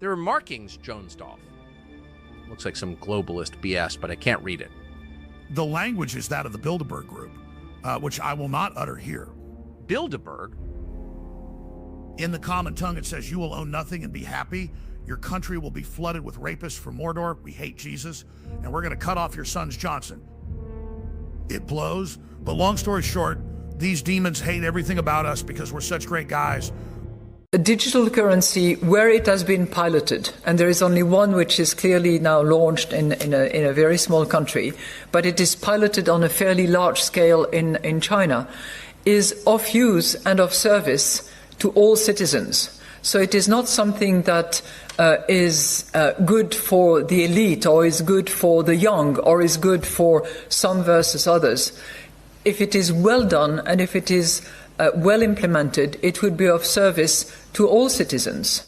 There are markings, Jonesdolf. Looks like some globalist BS, but I can't read it. The language is that of the Bilderberg Group, which I will not utter here. Bilderberg? In the common tongue, it says, "You will own nothing and be happy. Your country will be flooded with rapists from Mordor. We hate Jesus. And we're going to cut off your sons, Johnson." It blows. But long story short, these demons hate everything about us because we're such great guys. A digital currency where it has been piloted, and there is only one which is clearly now launched in a very small country, but it is piloted on a fairly large scale in China, is of use and of service to all citizens. So it is not something that is good for the elite, or is good for the young, or is good for some versus others. If it is well done and if it is well implemented, it would be of service to all citizens.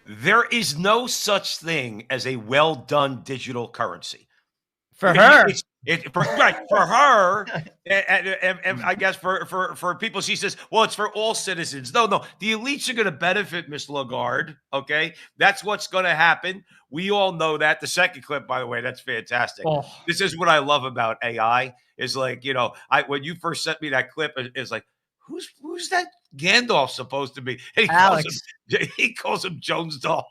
There is no such thing as a well-done digital currency. For her. For her, and I guess for people, she says, well, it's for all citizens. No, the elites are going to benefit, Miss Lagarde, okay? That's what's going to happen. We all know that. The second clip, by the way, that's fantastic. Oh. This is what I love about AI, is like, when you first sent me that clip, it's like, who's that Gandalf supposed to be? And he calls him Jonesdolf.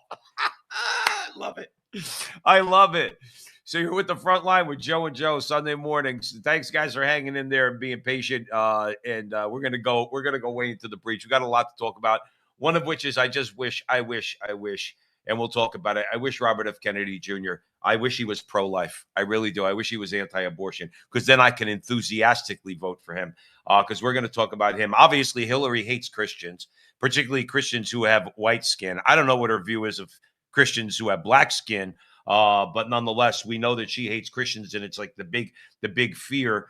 I love it. So you're with the front line with Joe and Joe Sunday mornings. Thanks, guys, for hanging in there and being patient. And we're gonna go way into the breach. We got a lot to talk about. One of which is I wish, and we'll talk about it. I wish Robert F. Kennedy Jr. I wish he was pro-life. I really do. I wish he was anti-abortion, because then I can enthusiastically vote for him. Because we're going to talk about him. Obviously, Hillary hates Christians, particularly Christians who have white skin. I don't know what her view is of Christians who have black skin, but nonetheless, we know that she hates Christians, and it's like the big fear.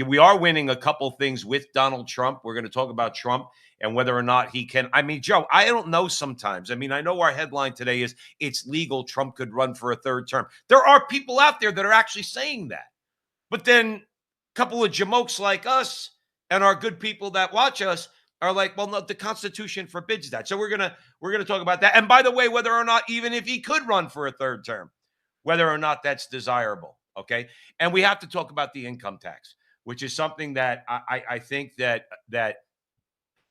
We are winning a couple things with Donald Trump. We're going to talk about Trump and whether or not he can. I mean, Joe, I don't know sometimes. I mean, I know our headline today is it's legal. Trump could run for a third term. There are people out there that are actually saying that. But then a couple of jamokes like us and our good people that watch us are like, well, no, the Constitution forbids that. So we're gonna talk about that. And by the way, whether or not, even if he could run for a third term, whether or not that's desirable. Okay. And we have to talk about the income tax, which is something that I think that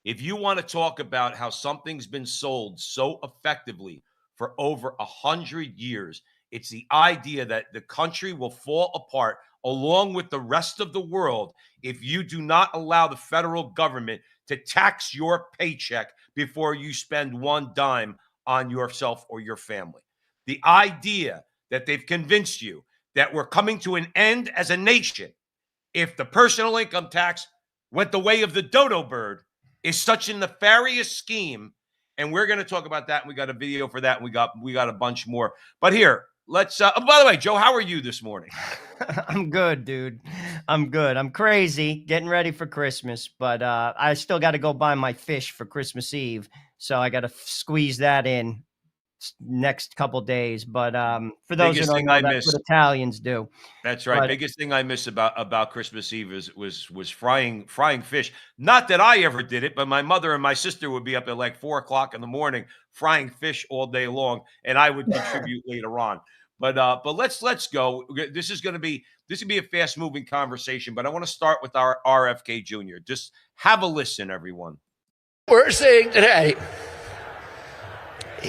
if you want to talk about how something's been sold so effectively for over 100 years, it's the idea that the country will fall apart along with the rest of the world if you do not allow the federal government to tax your paycheck before you spend one dime on yourself or your family. The idea that they've convinced you that we're coming to an end as a nation if the personal income tax went the way of the dodo bird is such a nefarious scheme. And we're going to talk about that. And we got a video for that. And we got a bunch more. But here, let's by the way, Joe, how are you this morning? I'm good, dude. I'm good. I'm crazy getting ready for Christmas, but I still got to go buy my fish for Christmas Eve. So I got to squeeze that in next couple days. But for those who don't know, that's what Italians do. That's right. Biggest thing I miss about Christmas Eve was frying fish. Not that I ever did it, but my mother and my sister would be up at like 4 o'clock in the morning frying fish all day long, and I would contribute later on. But let's go. This is going to be a fast moving conversation. But I want to start with our RFK Jr. Just have a listen, everyone. We're seeing today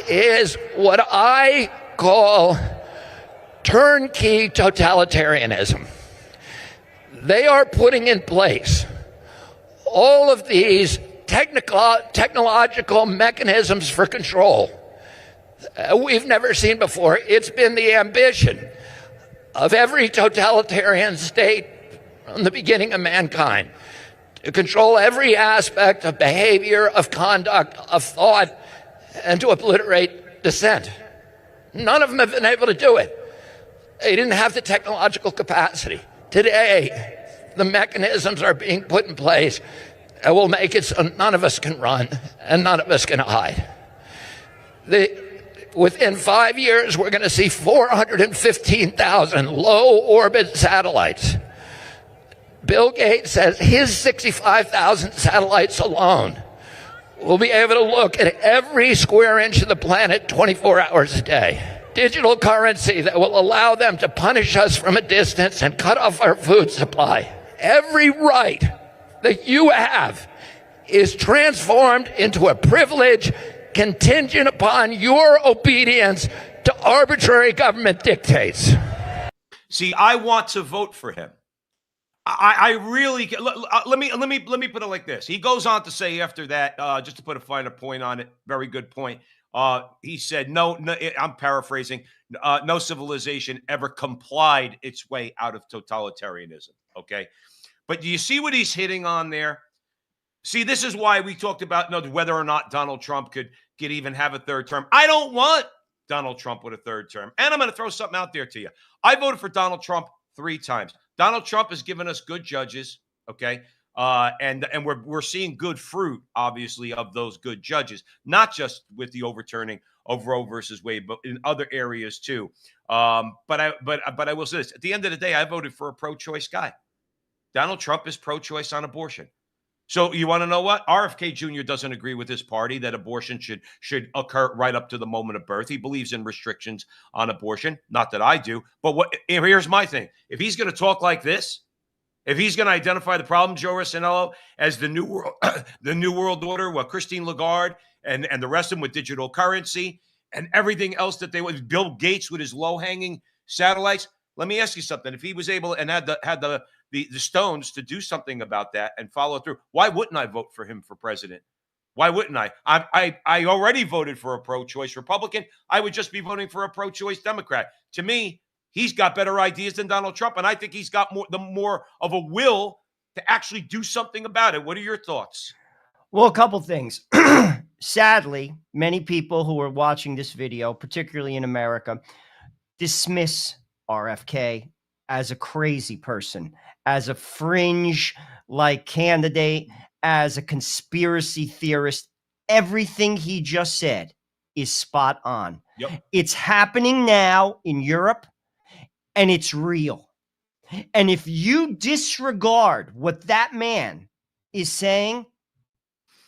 is what I call turnkey totalitarianism. They are putting in place all of these technological mechanisms for control we've never seen before. It's been the ambition of every totalitarian state from the beginning of mankind to control every aspect of behavior, of conduct, of thought, and to obliterate dissent. None of them have been able to do it. They didn't have the technological capacity. Today, the mechanisms are being put in place, that will make it so none of us can run and none of us can hide. Within 5 years, we're going to see 415,000 low-orbit satellites. Bill Gates says his 65,000 satellites alone will be able to look at every square inch of the planet 24 hours a day. Digital currency that will allow them to punish us from a distance and cut off our food supply. Every right that you have is transformed into a privilege contingent upon your obedience to arbitrary government dictates. See, I want to vote for him. I really let me put it like this. He goes on to say after that, just to put a finer point on it, very good point. He said, no, I'm paraphrasing. No civilization ever complied its way out of totalitarianism. Okay, but do you see what he's hitting on there? See, this is why we talked about whether or not Donald Trump could even have a third term. I don't want Donald Trump with a third term. And I'm going to throw something out there to you. I voted for Donald Trump 3 times. Donald Trump has given us good judges, okay? And we're seeing good fruit, obviously, of those good judges, not just with the overturning of Roe versus Wade, but in other areas too. But I will say this: at the end of the day, I voted for a pro-choice guy. Donald Trump is pro-choice on abortion. So you want to know what? RFK Jr. doesn't agree with his party that abortion should occur right up to the moment of birth. He believes in restrictions on abortion. Not that I do. But here's my thing. If he's going to talk like this, if he's going to identify the problem, Joe Rossinello, as the new world, the new world order, Christine Lagarde and the rest of them with digital currency and everything else that they would, Bill Gates with his low-hanging satellites. Let me ask you something. If he was able and had the stones to do something about that and follow through, why wouldn't I vote for him for president? Why wouldn't I? I already voted for a pro-choice Republican. I would just be voting for a pro-choice Democrat. To me, he's got better ideas than Donald Trump, and I think he's got more of a will to actually do something about it. What are your thoughts? Well, a couple things. Sadly, many people who are watching this video, particularly in America, dismiss RFK as a crazy person, as a fringe-like candidate, as a conspiracy theorist. Everything he just said is spot on. Yep. It's happening now in Europe, and it's real. And if you disregard what that man is saying,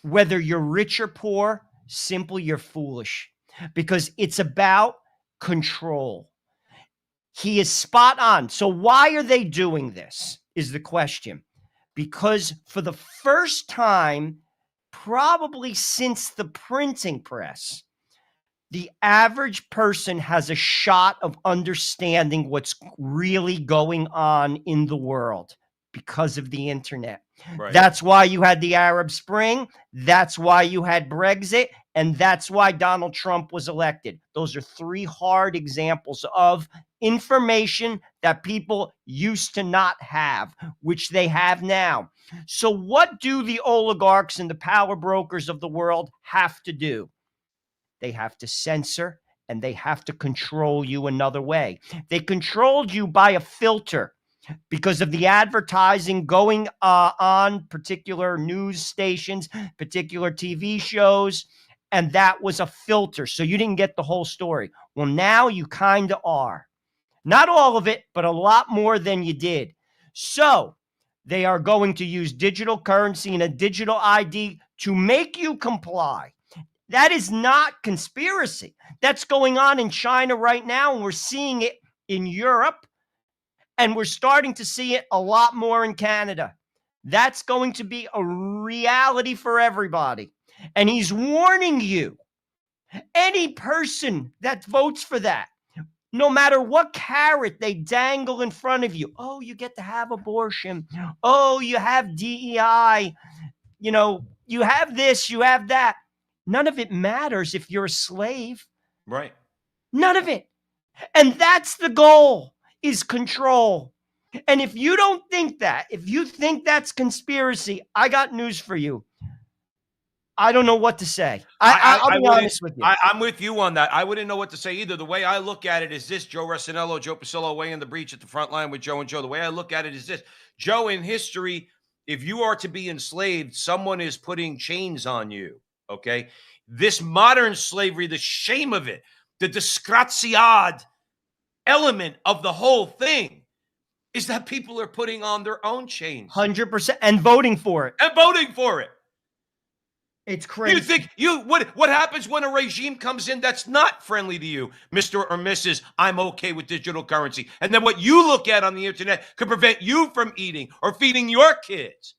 whether you're rich or poor, simply you're foolish, because it's about control. He is spot on. So why are they doing this is the question. Because for the first time, probably since the printing press, the average person has a shot of understanding what's really going on in the world because of the internet. Right. That's why you had the Arab Spring. That's why you had Brexit. And that's why Donald Trump was elected. Those are 3 hard examples of information that people used to not have, which they have now. So what do the oligarchs and the power brokers of the world have to do? They have to censor and they have to control you another way. They controlled you by a filter because of the advertising going on particular news stations, particular TV shows, and that was a filter. So you didn't get the whole story. Well, now you kind of are. Not all of it, but a lot more than you did. So they are going to use digital currency and a digital ID to make you comply. That is not conspiracy. That's going on in China right now, and we're seeing it in Europe, and we're starting to see it a lot more in Canada. That's going to be a reality for everybody. And he's warning you, any person that votes for that, no matter what carrot they dangle in front of you, oh, you get to have abortion. Oh, you have DEI. You know, you have this, you have that. None of it matters if you're a slave. Right. None of it. And that's the goal, is control. And if you don't think that, if you think that's conspiracy, I got news for you. I don't know what to say. I'll be honest with you. I'm with you on that. I wouldn't know what to say either. The way I look at it is this: Joe Rossinello, Joe Pasillo away in the breach at the front line with Joe and Joe. The way I look at it is this: Joe in history if you are to be enslaved, someone is putting chains on you. Okay. This modern slavery, the shame of it, the disgraziad element of the whole thing is that people are putting on their own chains 100% and voting for it. and voting for it. It's crazy. You think what happens when a regime comes in that's not friendly to you, Mr. or Mrs. I'm okay with digital currency. And then what you look at on the internet could prevent you from eating or feeding your kids.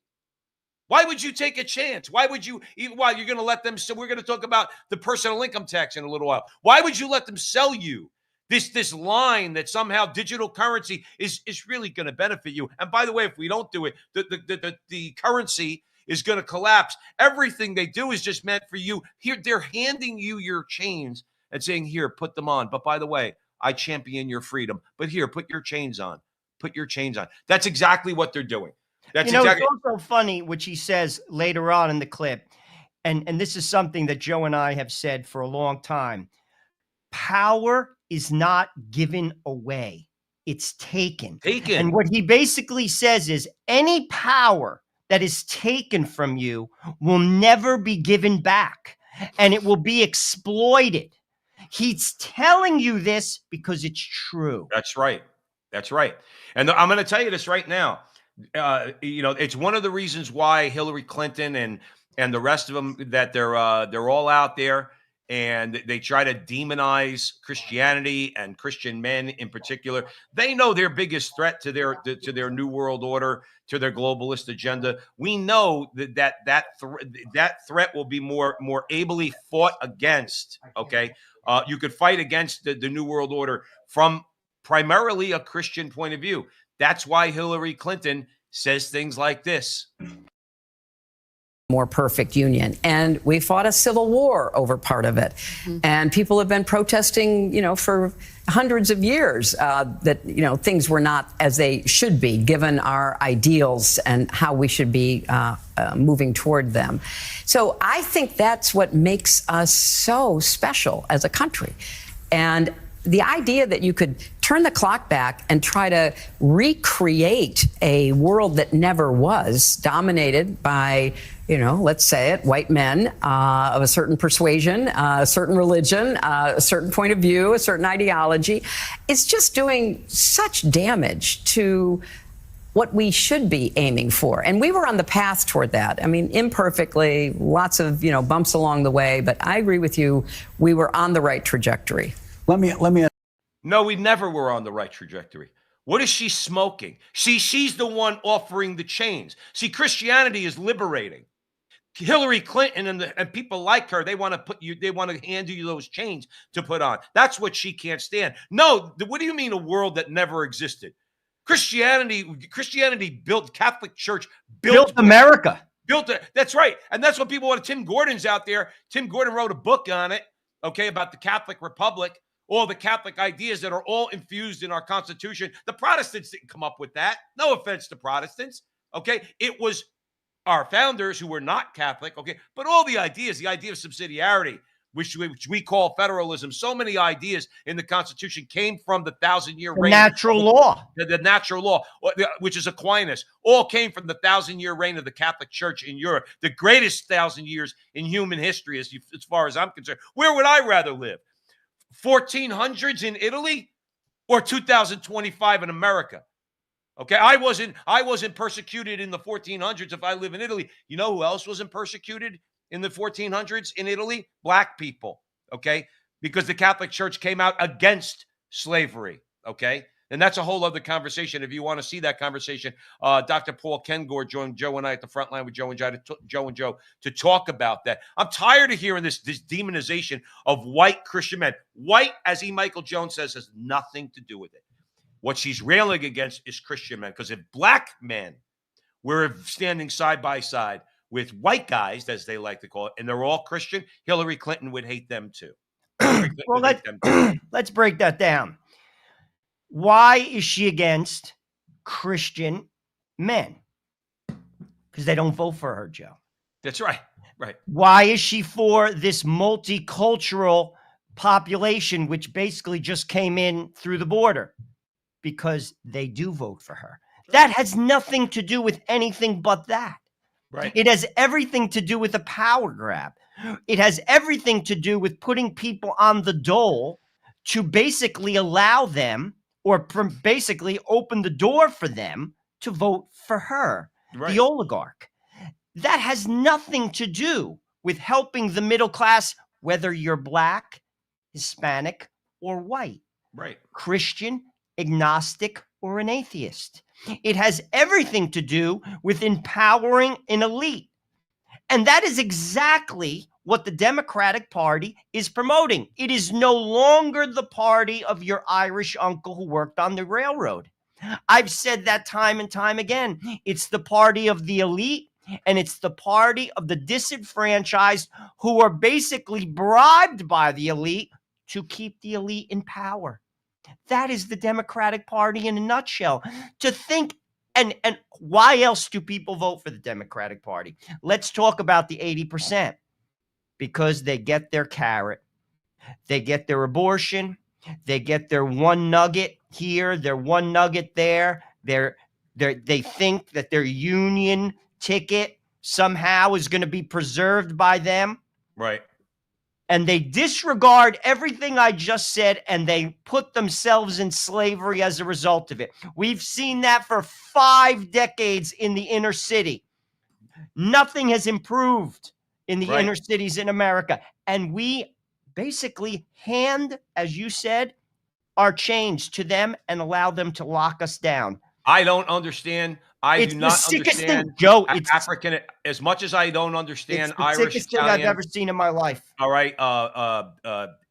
Why would you take a chance? Why would you, why you're going to let them, so we're going to talk about the personal income tax in a little while. Why would you let them sell you this line that somehow digital currency is really going to benefit you? And by the way, if we don't do it, the currency is going to collapse. Everything they do is just meant for you. Here, they're handing you your chains and saying, here, put them on. But by the way, I champion your freedom. But here, put your chains on. Put your chains on. That's exactly what they're doing. That's exactly. It's also funny, which he says later on in the clip. And this is something that Joe and I have said for a long time. Power is not given away. It's taken. And what he basically says is any power that is taken from you will never be given back, and it will be exploited. He's telling you this because it's true. That's right. That's right. And I'm going to tell you this right now. It's one of the reasons why Hillary Clinton and the rest of them, that they're all out there and they try to demonize Christianity and Christian men in particular. They know their biggest threat to their new world order, to their globalist agenda. We know that threat will be more ably fought against. Okay, you could fight against the new world order from primarily a Christian point of view. That's why Hillary Clinton says things like this. More perfect union. And we fought a civil war over part of it. Mm-hmm. And people have been protesting, for hundreds of years that, things were not as they should be, given our ideals and how we should be moving toward them. So I think that's what makes us so special as a country. And the idea that you could turn the clock back and try to recreate a world that never was, dominated by, let's say it, white men of a certain persuasion, a certain religion, a certain point of view, a certain ideology, is just doing such damage to what we should be aiming for. And we were on the path toward that. I mean, imperfectly, lots of, bumps along the way, but I agree with you, we were on the right trajectory. Let me. No, we never were on the right trajectory. What is she smoking? She's the one offering the chains. See, Christianity is liberating. Hillary Clinton and people like her, they want to hand you those chains to put on. That's what she can't stand. No, what do you mean a world that never existed? Christianity built, Catholic Church built America. Built it. That's right. And that's what people want. Tim Gordon's out there. Tim Gordon wrote a book on it, okay, about the Catholic Republic. All the Catholic ideas that are all infused in our Constitution. The Protestants didn't come up with that. No offense to Protestants, okay? It was our founders who were not Catholic, okay? But all the ideas, the idea of subsidiarity, which we call federalism, so many ideas in the Constitution came from the 1,000-year reign. Natural law. The natural law, which is Aquinas, all came from the 1,000-year reign of the Catholic Church in Europe, the greatest 1,000 years in human history, as far as I'm concerned. Where would I rather live? 1400s in Italy or 2025 in America? Okay, I wasn't persecuted in the 1400s if I live in Italy. You know who else wasn't persecuted in the 1400s in Italy? Black people, okay? Because the Catholic Church came out against slavery, okay? And that's a whole other conversation. If you want to see that conversation, Dr. Paul Kengor joined Joe and I at the front line with Joe and Joe to talk about that. I'm tired of hearing this demonization of white Christian men. White, as E. Michael Jones says, has nothing to do with it. What she's railing against is Christian men. Because if black men were standing side by side with white guys, as they like to call it, and they're all Christian, Hillary Clinton would hate them too. Well, let's break that down. Why is she against Christian men? Because they don't vote for her, Joe. That's right. Right. Why is she for this multicultural population, which basically just came in through the border? Because they do vote for her. That has nothing to do with anything but that. Right. It has everything to do with a power grab. It has everything to do with putting people on the dole to basically allow them, or basically open the door for them to vote for her, the oligarch. That has nothing to do with helping the middle class, whether you're black, Hispanic, or white, Right. Christian, agnostic, or an atheist. It has everything to do with empowering an elite. And that is exactly what the Democratic Party is promoting. It is no longer the party of your Irish uncle who worked on the railroad. I've said that time and time again. It's the party of the elite, and it's the party of the disenfranchised who are basically bribed by the elite to keep the elite in power. That is the Democratic Party in a nutshell. To think, and why else do people vote for the Democratic Party? Let's talk about the 80%. Because they get their carrot, they get their abortion, they get their one nugget here, their one nugget there. They think that their union ticket somehow is going to be preserved by them. Right. And they disregard everything I just said, and they put themselves in slavery as a result of it. We've seen that for 5 decades in the inner city. Nothing has improved in the inner cities in America. And we basically hand, as you said, our change to them and allow them to lock us down. I don't understand. It's do the not sickest understand thing, Joe. It's African. As much as I don't understand it's the Irish, sickest thing I've Italian, ever seen in my life. all right,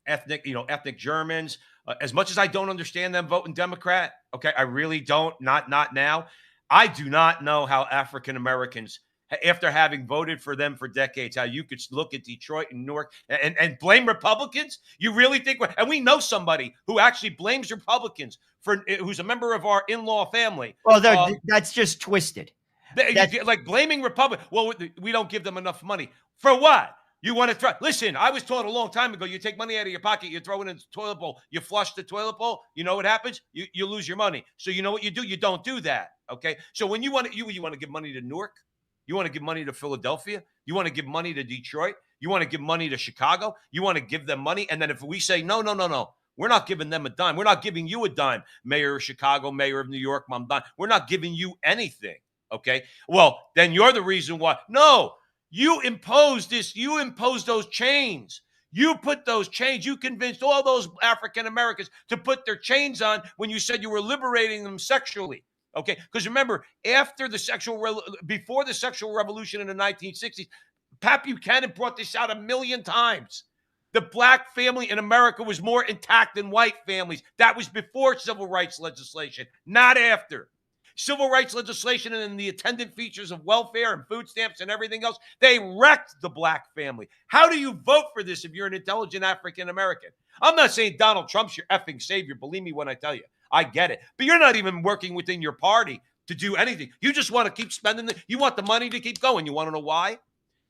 ethnic, ethnic Germans. As much as I don't understand them voting Democrat, okay, I really don't. Not now. I do not know how African Americans, after having voted for them for decades, how you could look at Detroit and Newark and blame Republicans. You really think? And we know somebody who actually blames Republicans who's a member of our in-law family. Well, that's just twisted. Like blaming Republicans. Well, we don't give them enough money. For what? You want to try? Listen, I was taught a long time ago, you take money out of your pocket, you throw it in the toilet bowl, you flush the toilet bowl, you know what happens? You lose your money. So you know what you do? You don't do that, okay? So when you want to give money to Newark, you want to give money to Philadelphia, you want to give money to Detroit, you want to give money to Chicago, you want to give them money, and then if we say, no, we're not giving them a dime, we're not giving you a dime, Mayor of Chicago, Mayor of New York, Mom Don, we're not giving you anything, okay? Well, then you're the reason why. No, you imposed this, you imposed those chains. You put those chains, you convinced all those African Americans to put their chains on when you said you were liberating them sexually. Okay, because remember, before the sexual revolution in the 1960s, Pat Buchanan brought this out 1,000,000 times. The black family in America was more intact than white families. That was before civil rights legislation, not after. Civil rights legislation and the attendant features of welfare and food stamps and everything else, they wrecked the black family. How do you vote for this if you're an intelligent African American? I'm not saying Donald Trump's your effing savior. Believe me when I tell you. I get it. But you're not even working within your party to do anything. You just want to keep spending you want the money to keep going. You want to know why?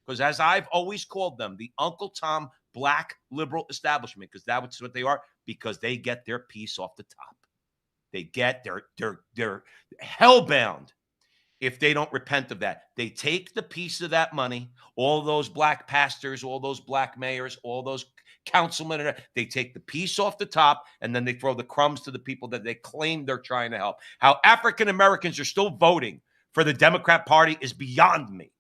Because as I've always called them, the Uncle Tom black liberal establishment, because that's what they are, because they get their piece off the top. They get they're hellbound if they don't repent of that. They take the piece of that money, all those black pastors, all those black mayors, all those councilmen, they take the piece off the top and then they throw the crumbs to the people that they claim they're trying to help. How African Americans are still voting for the Democrat Party is beyond me.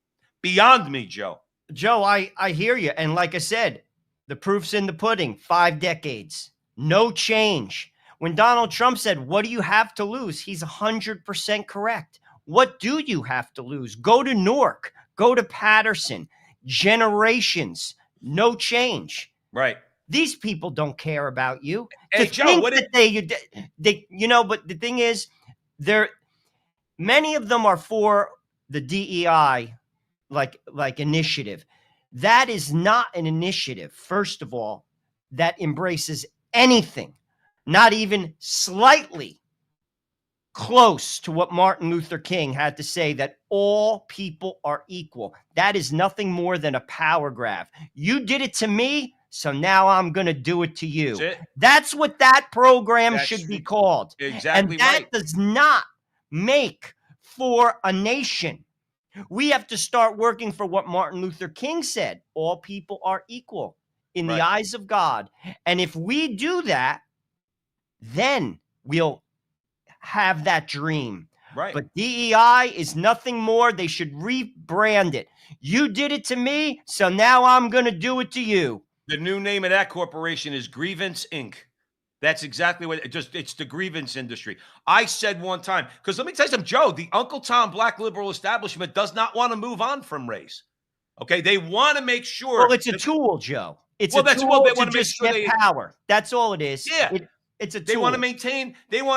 Beyond me, Joe. Joe, I hear you. And like I said, the proof's in the pudding. 5 decades. No change. When Donald Trump said, what do you have to lose? He's 100% correct. What do you have to lose? Go to Newark. Go to Patterson. Generations. No change. Right. These people don't care about you. Hey, Joe, but the thing is, many of them are for the DEI like initiative. That is not an initiative, first of all, that embraces anything, not even slightly close to what Martin Luther King had to say, that all people are equal. That is nothing more than a power grab. You did it to me, so now I'm going to do it to you. That's what that program should be called. Exactly. And that does not make for a nation. We have to start working for what Martin Luther King said: all people are equal in the eyes of God. And if we do that, then we'll have that dream. Right. But DEI is nothing more. They should rebrand it. You did it to me, so now I'm going to do it to you. The new name of that corporation is Grievance Inc. That's exactly what it's the grievance industry. I said one time, because let me tell you something, Joe, the Uncle Tom black liberal establishment does not want to move on from race. Okay. They want to make sure. Well, it's a tool, Joe. It's a tool they to want to make just sure get power. That's all it is. Yeah. It's a tool. They want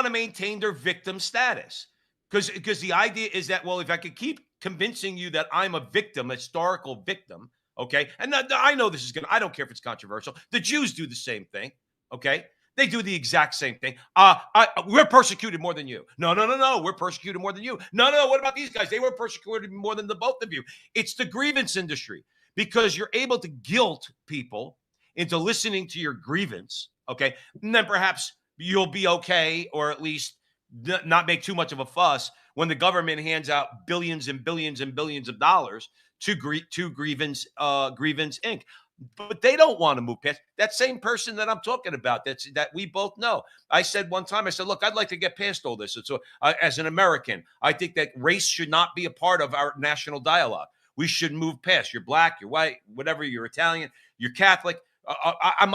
to maintain their victim status. Because the idea is that, well, if I could keep convincing you that I'm a victim, a historical victim, okay, and I know this is I don't care if it's controversial. The Jews do the same thing, okay? They do the exact same thing. We're persecuted more than you. No. We're persecuted more than you. No. What about these guys? They were persecuted more than the both of you. It's the grievance industry, because you're able to guilt people into listening to your grievance, okay? And then perhaps you'll be okay, or at least not make too much of a fuss when the government hands out billions and billions and billions of dollars to Grievance Inc. But they don't want to move past that same person that I'm talking about. That we both know. I said one time, I said, look, I'd like to get past all this. And so as an American, I think that race should not be a part of our national dialogue. We should move past. You're black, you're white, whatever, you're Italian, you're Catholic. I'm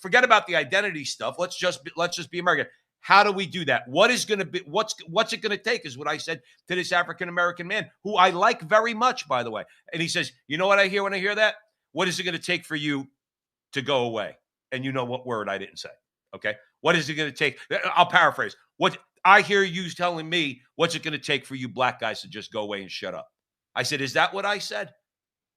forget about the identity stuff. Let's just be American. How do we do that? What's it going to take is what I said to this African-American man, who I like very much, by the way. And he says, you know what I hear when I hear that? What is it going to take for you to go away? And you know what word I didn't say. Okay. What is it going to take? I'll paraphrase. What I hear you telling me, what's it going to take for you black guys to just go away and shut up? I said, is that what I said?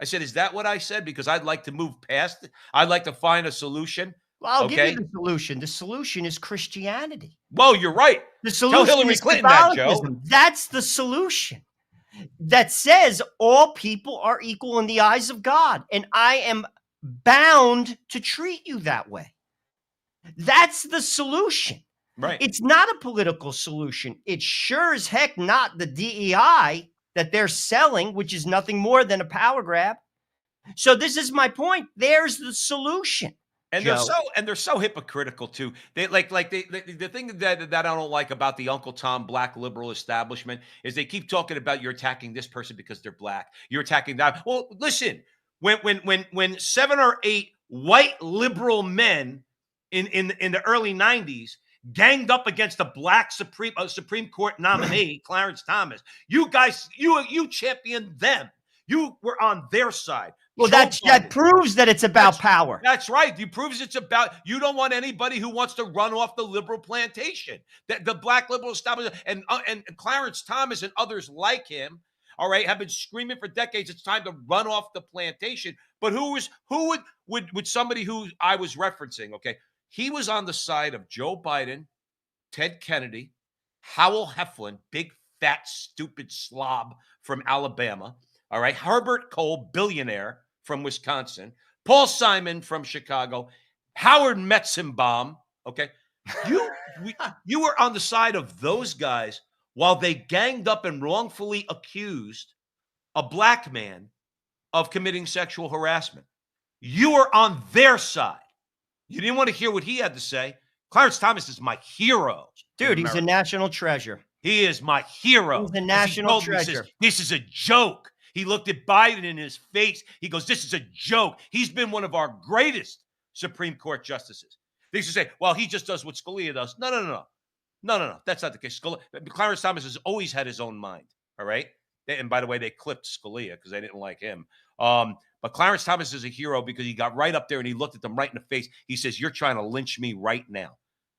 Is that what I said? Because I'd like to move past it. I'd like to find a solution. Well, I'll give you the solution. The solution is Christianity. Well, you're right. The solution Tell Hillary is Clinton that, Joe. Catholicism. That's the solution. That says all people are equal in the eyes of God, and I am bound to treat you that way. That's the solution. Right. It's not a political solution. It's sure as heck not the DEI that they're selling, which is nothing more than a power grab. So this is my point. There's the solution. And they're so hypocritical too. They the thing that I don't like about the Uncle Tom black liberal establishment is they keep talking about you're attacking this person because they're black. You're attacking that. Well, listen, when 7 or 8 white liberal men in the early 90s ganged up against a black Supreme Court nominee, Clarence Thomas, you guys, you championed them. You were on their side. Well, that proves that it's about power. That's right. It proves it's about, you don't want anybody who wants to run off the liberal plantation. The black liberal establishment and Clarence Thomas and others like him, all right, have been screaming for decades. It's time to run off the plantation. But who would somebody who I was referencing? Okay, he was on the side of Joe Biden, Ted Kennedy, Howell Heflin, big fat stupid slob from Alabama. All right, Herbert Kohl, billionaire from Wisconsin, Paul Simon from Chicago, Howard Metzenbaum. Okay, you were on the side of those guys while they ganged up and wrongfully accused a black man of committing sexual harassment. You were on their side. You didn't want to hear what he had to say. Clarence Thomas is my hero. Dude, he's a national treasure. He is my hero. He's a national treasure. This is a joke. He looked at Biden in his face. He goes, this is a joke. He's been one of our greatest Supreme Court justices. They used to say, well, he just does what Scalia does. No. That's not the case. Clarence Thomas has always had his own mind. All right. And by the way, they clipped Scalia because they didn't like him. But Clarence Thomas is a hero because he got right up there and he looked at them right in the face. He says, you're trying to lynch me right now.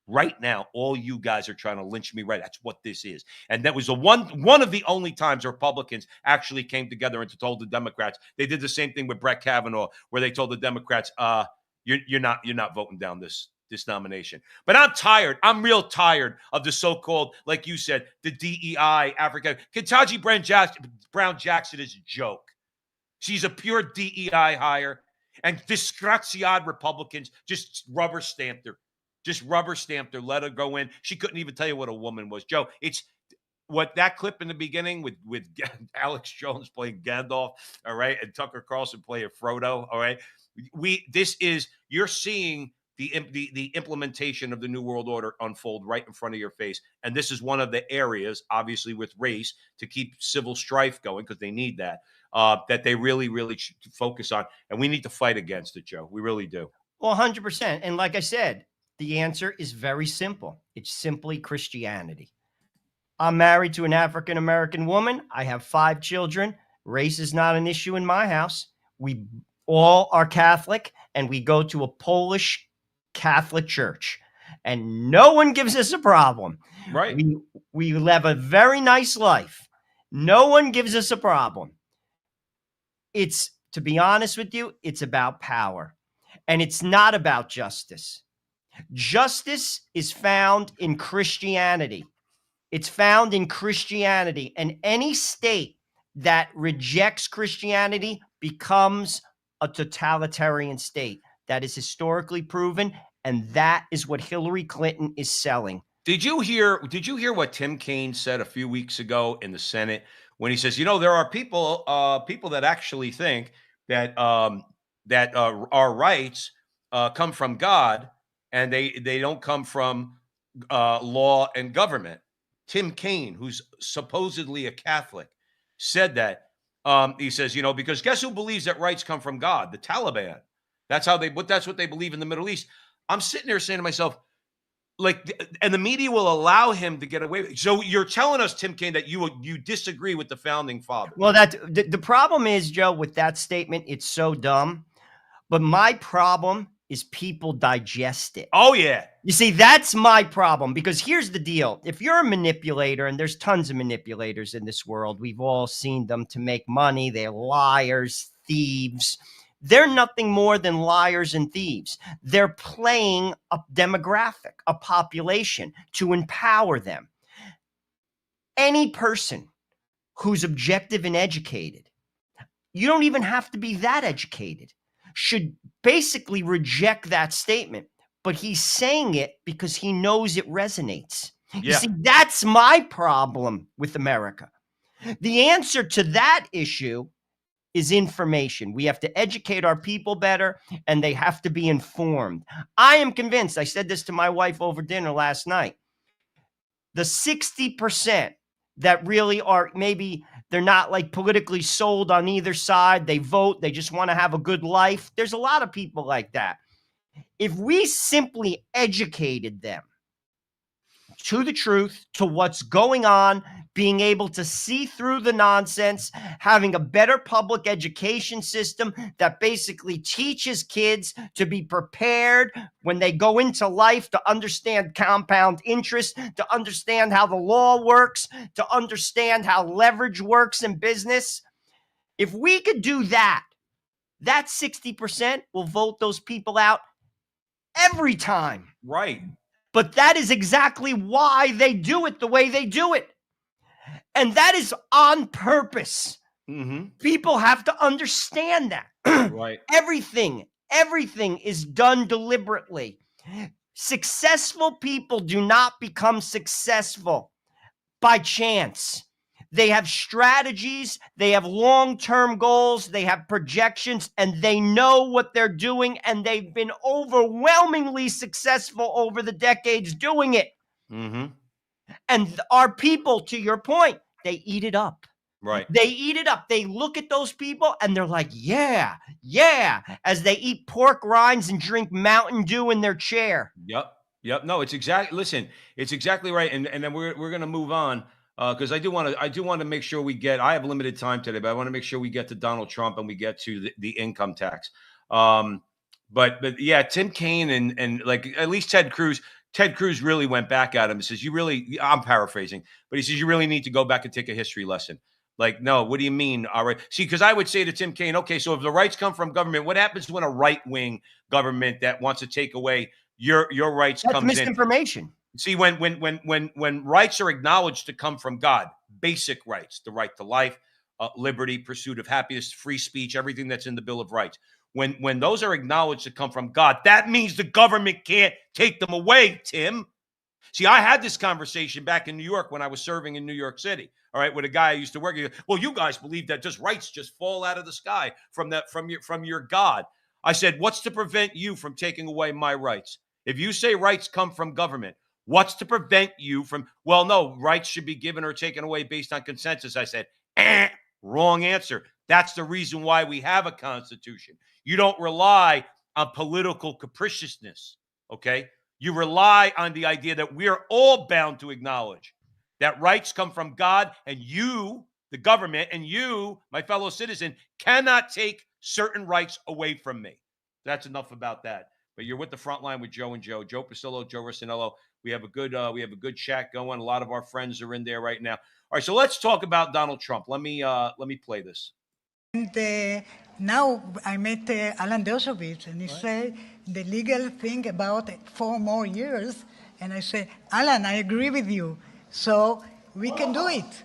Right now, all you guys are trying to lynch me. Right, that's what this is. And that was one of the only times Republicans actually came together and told the Democrats. They did the same thing with Brett Kavanaugh, where they told the Democrats, "You're not voting down this nomination." But I'm tired. I'm real tired of the so-called, like you said, the DEI Africa. Ketanji Brown Jackson is a joke. She's a pure DEI hire, and disgraziad Republicans just rubber stamped her. Just rubber stamped her, let her go in. She couldn't even tell you what a woman was. Joe, what that clip in the beginning with Alex Jones playing Gandalf, all right, and Tucker Carlson playing Frodo, all right. You're seeing the implementation of the New World Order unfold right in front of your face, and this is one of the areas, obviously with race, to keep civil strife going because they need that. That they really, really should focus on, and we need to fight against it, Joe. We really do. Well, 100%. And like I said, the answer is very simple. It's simply Christianity. I'm married to an African-American woman. I have 5 children. Race is not an issue in my house. We all are Catholic, and we go to a Polish Catholic church, and no one gives us a problem. Right. We live a very nice life. No one gives us a problem. It's, to be honest with you, it's about power, and it's not about justice. Justice is found in Christianity. It's found in Christianity, and any state that rejects Christianity becomes a totalitarian state. That is historically proven, and that is what Hillary Clinton is selling. Did you hear what Tim Kaine said a few weeks ago in the Senate when he says, there are people that actually think that our rights come from God and they don't come from law and government. Tim Kaine, who's supposedly a Catholic, said that. He says, because guess who believes that rights come from God? The Taliban. That's what they believe in the Middle East. I'm sitting there saying to myself, and the media will allow him to get away with it. So you're telling us, Tim Kaine, that you disagree with the founding fathers. Well, the problem is, Joe, with that statement, it's so dumb. But my problem is people digest it. Oh, yeah. You see, that's my problem, because here's the deal. If you're a manipulator, and there's tons of manipulators in this world, we've all seen them to make money. They're liars, thieves. They're nothing more than liars and thieves. They're playing a demographic, a population, to empower them. Any person who's objective and educated, you don't even have to be that educated, should basically reject that statement. But he's saying it because he knows it resonates. Yeah. You see, that's my problem with America. The answer to that issue is information. We have to educate our people better, and they have to be informed. I am convinced, I said this to my wife over dinner last night, the 60% that really are, maybe they're not like politically sold on either side, they vote, they just want to have a good life. There's a lot of people like that. If we simply educated them to the truth, to what's going on, being able to see through the nonsense, having a better public education system that basically teaches kids to be prepared when they go into life, to understand compound interest, to understand how the law works, to understand how leverage works in business. If we could do that, that 60% will vote those people out every time. Right. But that is exactly why they do it the way they do it. And that is on purpose. Mm-hmm. People have to understand that. Right. Everything is done deliberately. Successful people do not become successful by chance. They have strategies, they have long-term goals, they have projections, and they know what they're doing, and they've been overwhelmingly successful over the decades doing it. Mm-hmm. And our people, to your point, they eat it up. Right. They eat it up. They look at those people and they're like, yeah, as they eat pork rinds and drink Mountain Dew in their chair. Yep. No, it's exactly right. And then we're going to move on. Because I do want to make sure I have limited time today, but I want to make sure we get to Donald Trump and we get to the income tax. But yeah, Tim Kaine and like at least Ted Cruz really went back at him and says, I'm paraphrasing, but he says, you really need to go back and take a history lesson. Like, no, what do you mean? All right. See, because I would say to Tim Kaine, okay, so if the rights come from government, what happens when a right-wing government that wants to take away your rights That's comes misinformation. See, when rights are acknowledged to come from God, basic rights, the right to life, liberty, pursuit of happiness, free speech, everything that's in the Bill of Rights, when those are acknowledged to come from God, that means the government can't take them away, Tim. See, I had this conversation back in New York when I was serving in New York City. All right, with a guy I used to work with. Well, you guys believe that just rights just fall out of the sky from your God. I said, what's to prevent you from taking away my rights? If you say rights come from government, what's to prevent you from? Well, no, rights should be given or taken away based on consensus. I said, wrong answer. That's the reason why we have a constitution. You don't rely on political capriciousness. Okay. You rely on the idea that we are all bound to acknowledge that rights come from God, and you, the government, and you, my fellow citizen, cannot take certain rights away from me. That's enough about that. But you're with the front line with Joe and Joe Pasillo, Joe Rossinello. We have a good chat going. A lot of our friends are in there right now. All right, so let's talk about Donald Trump. Let me play this. And now I met Alan Dershowitz, and he said the legal thing about 4 more years. And I said, Alan, I agree with you. So we can do it.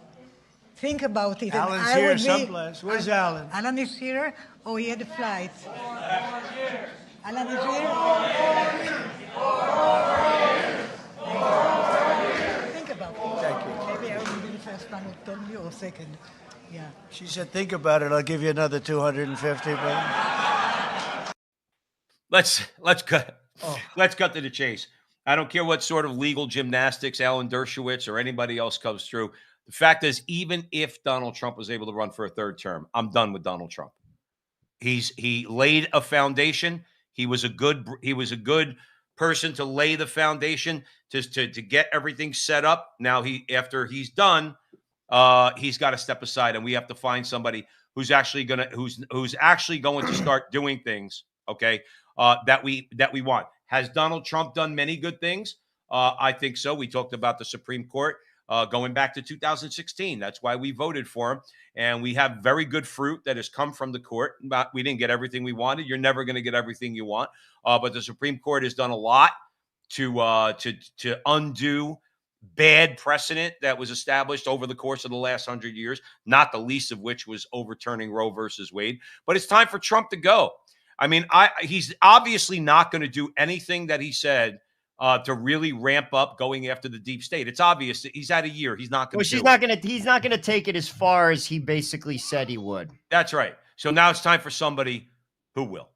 Think about it. Alan's here someplace. Where's Alan? Alan is here. Oh, he had a flight. Alan is here. Think about it. Thank you. Maybe I will be the first one who told you, or second. Yeah. She said, think about it. I'll give you another 250. Let's cut to the chase. I don't care what sort of legal gymnastics Alan Dershowitz or anybody else comes through. The fact is, even if Donald Trump was able to run for a 3rd term, I'm done with Donald Trump. He laid a foundation. He was a good person to lay the foundation to get everything set up. Now after he's done, he's got to step aside, and we have to find somebody who's actually going to start doing things. Okay, that we want. Has Donald Trump done many good things? I think so. We talked about the Supreme Court going back to 2016. That's why we voted for him. And we have very good fruit that has come from the court. We didn't get everything we wanted. You're never going to get everything you want. But the Supreme Court has done a lot to undo bad precedent that was established over the course of the last 100 years, not the least of which was overturning Roe versus Wade. But it's time for Trump to go. I mean, he's obviously not going to do anything that he said to really ramp up going after the deep state. It's obvious that he's had a year. He's not going to. He's not going to take it as far as he basically said he would. That's right. So now it's time for somebody who will.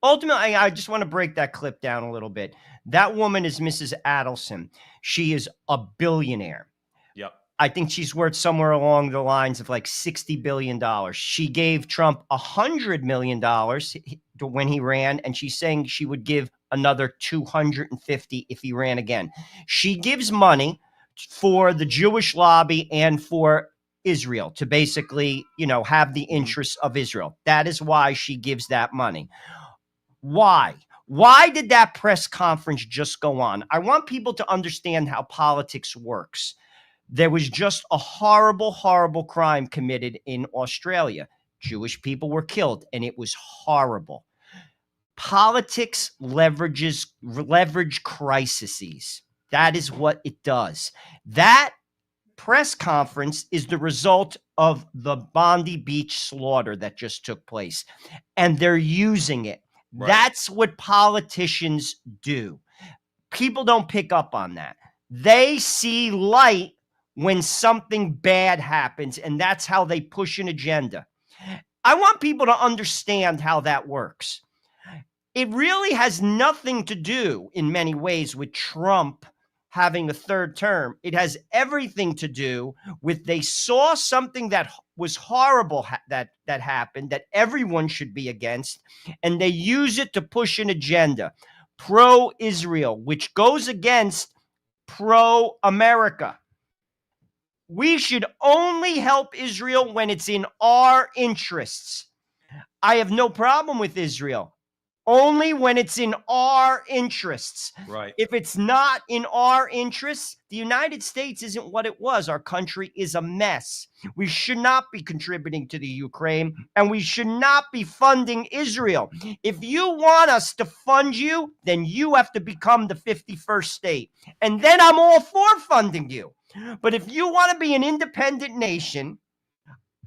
Ultimately, I just want to break that clip down a little bit. That woman is Mrs. Adelson. She is a billionaire. Yep. I think she's worth somewhere along the lines of like $60 billion. She gave Trump $100 million when he ran, and she's saying she would give another 250 if he ran again. She gives money for the Jewish lobby and for Israel to basically, have the interests of Israel. That is why she gives that money. Why? Why did that press conference just go on? I want people to understand how politics works. There was just a horrible, horrible crime committed in Australia. Jewish people were killed, and it was horrible. Politics leverage crises. That is what it does. That press conference is the result of the Bondi Beach slaughter that just took place, and they're using it. Right. That's what politicians do. People don't pick up on that. They see light when something bad happens, and that's how they push an agenda. I want people to understand how that works. It really has nothing to do, in many ways, with Trump having a 3rd term. It has everything to do with they saw something that was horrible that happened, that everyone should be against, and they use it to push an agenda, pro-Israel, which goes against pro-America. We should only help Israel when it's in our interests. I have no problem with Israel. Only when it's in our interests. Right. If it's not in our interests, the United States isn't what it was. Our country is a mess. We should not be contributing to the Ukraine, and we should not be funding Israel. If you want us to fund you, then you have to become the 51st state. And then I'm all for funding you. But if you want to be an independent nation,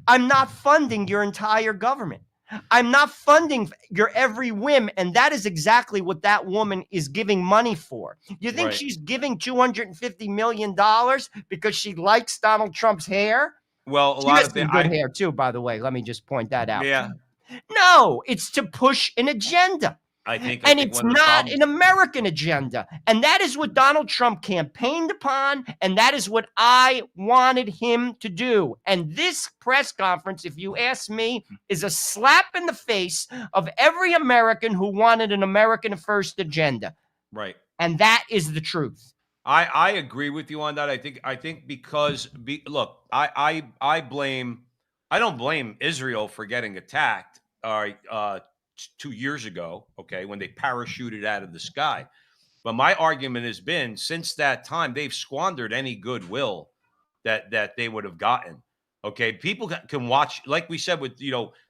I'm not funding your entire government. I'm not funding your every whim. And that is exactly what that woman is giving money for. You think Right. she's giving $250 million because she likes Donald Trump's hair? Well, a She lot has of things. some good hair too, by the way. Let me just point that out. Yeah, No, it's to push an agenda. I think It's one of the not problems- an American agenda. And that is what Donald Trump campaigned upon. And that is what I wanted him to do. And this press conference, if you ask me, is a slap in the face of every American who wanted an American first agenda. Right. And that is the truth. I agree with you on that. I think because look, I don't blame Israel for getting attacked. All right, 2 years ago, okay, when they parachuted out of the sky. But my argument has been since that time they've squandered any goodwill that they would have gotten. Okay, people can watch, like we said, with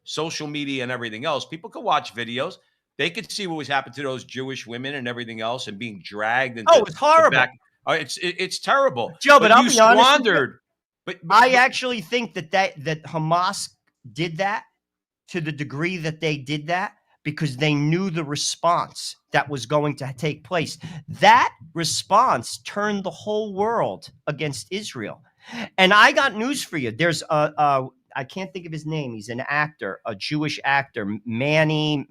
social media and everything else. People can watch videos. They could see what was happened to those Jewish women and everything else, and being dragged. Into it's horrible. It's terrible. Joe, but I'll you be honest with you, squandered. But I actually think that Hamas did that to the degree that they did that because they knew the response that was going to take place. That response turned the whole world against Israel. And I got news for you. There's I can't think of his name. He's an actor, a Jewish actor, Manny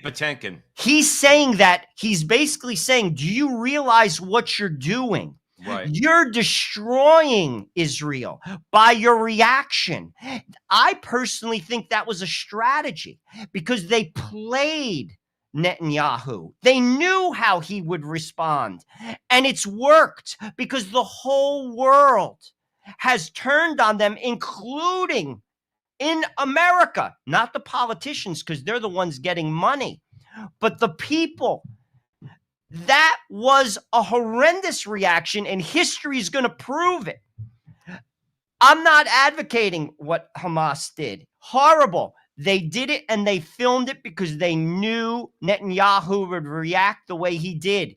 Patinkin. He's saying that. He's basically saying, do you realize what you're doing? Right. You're destroying Israel by your reaction. I personally think that was a strategy because they played Netanyahu. They knew how he would respond. And it's worked because the whole world has turned on them, including in America, not the politicians, because they're the ones getting money, but the people. That was a horrendous reaction, and history is going to prove it. I'm not advocating what Hamas did. Horrible. They did it, and they filmed it because they knew Netanyahu would react the way he did.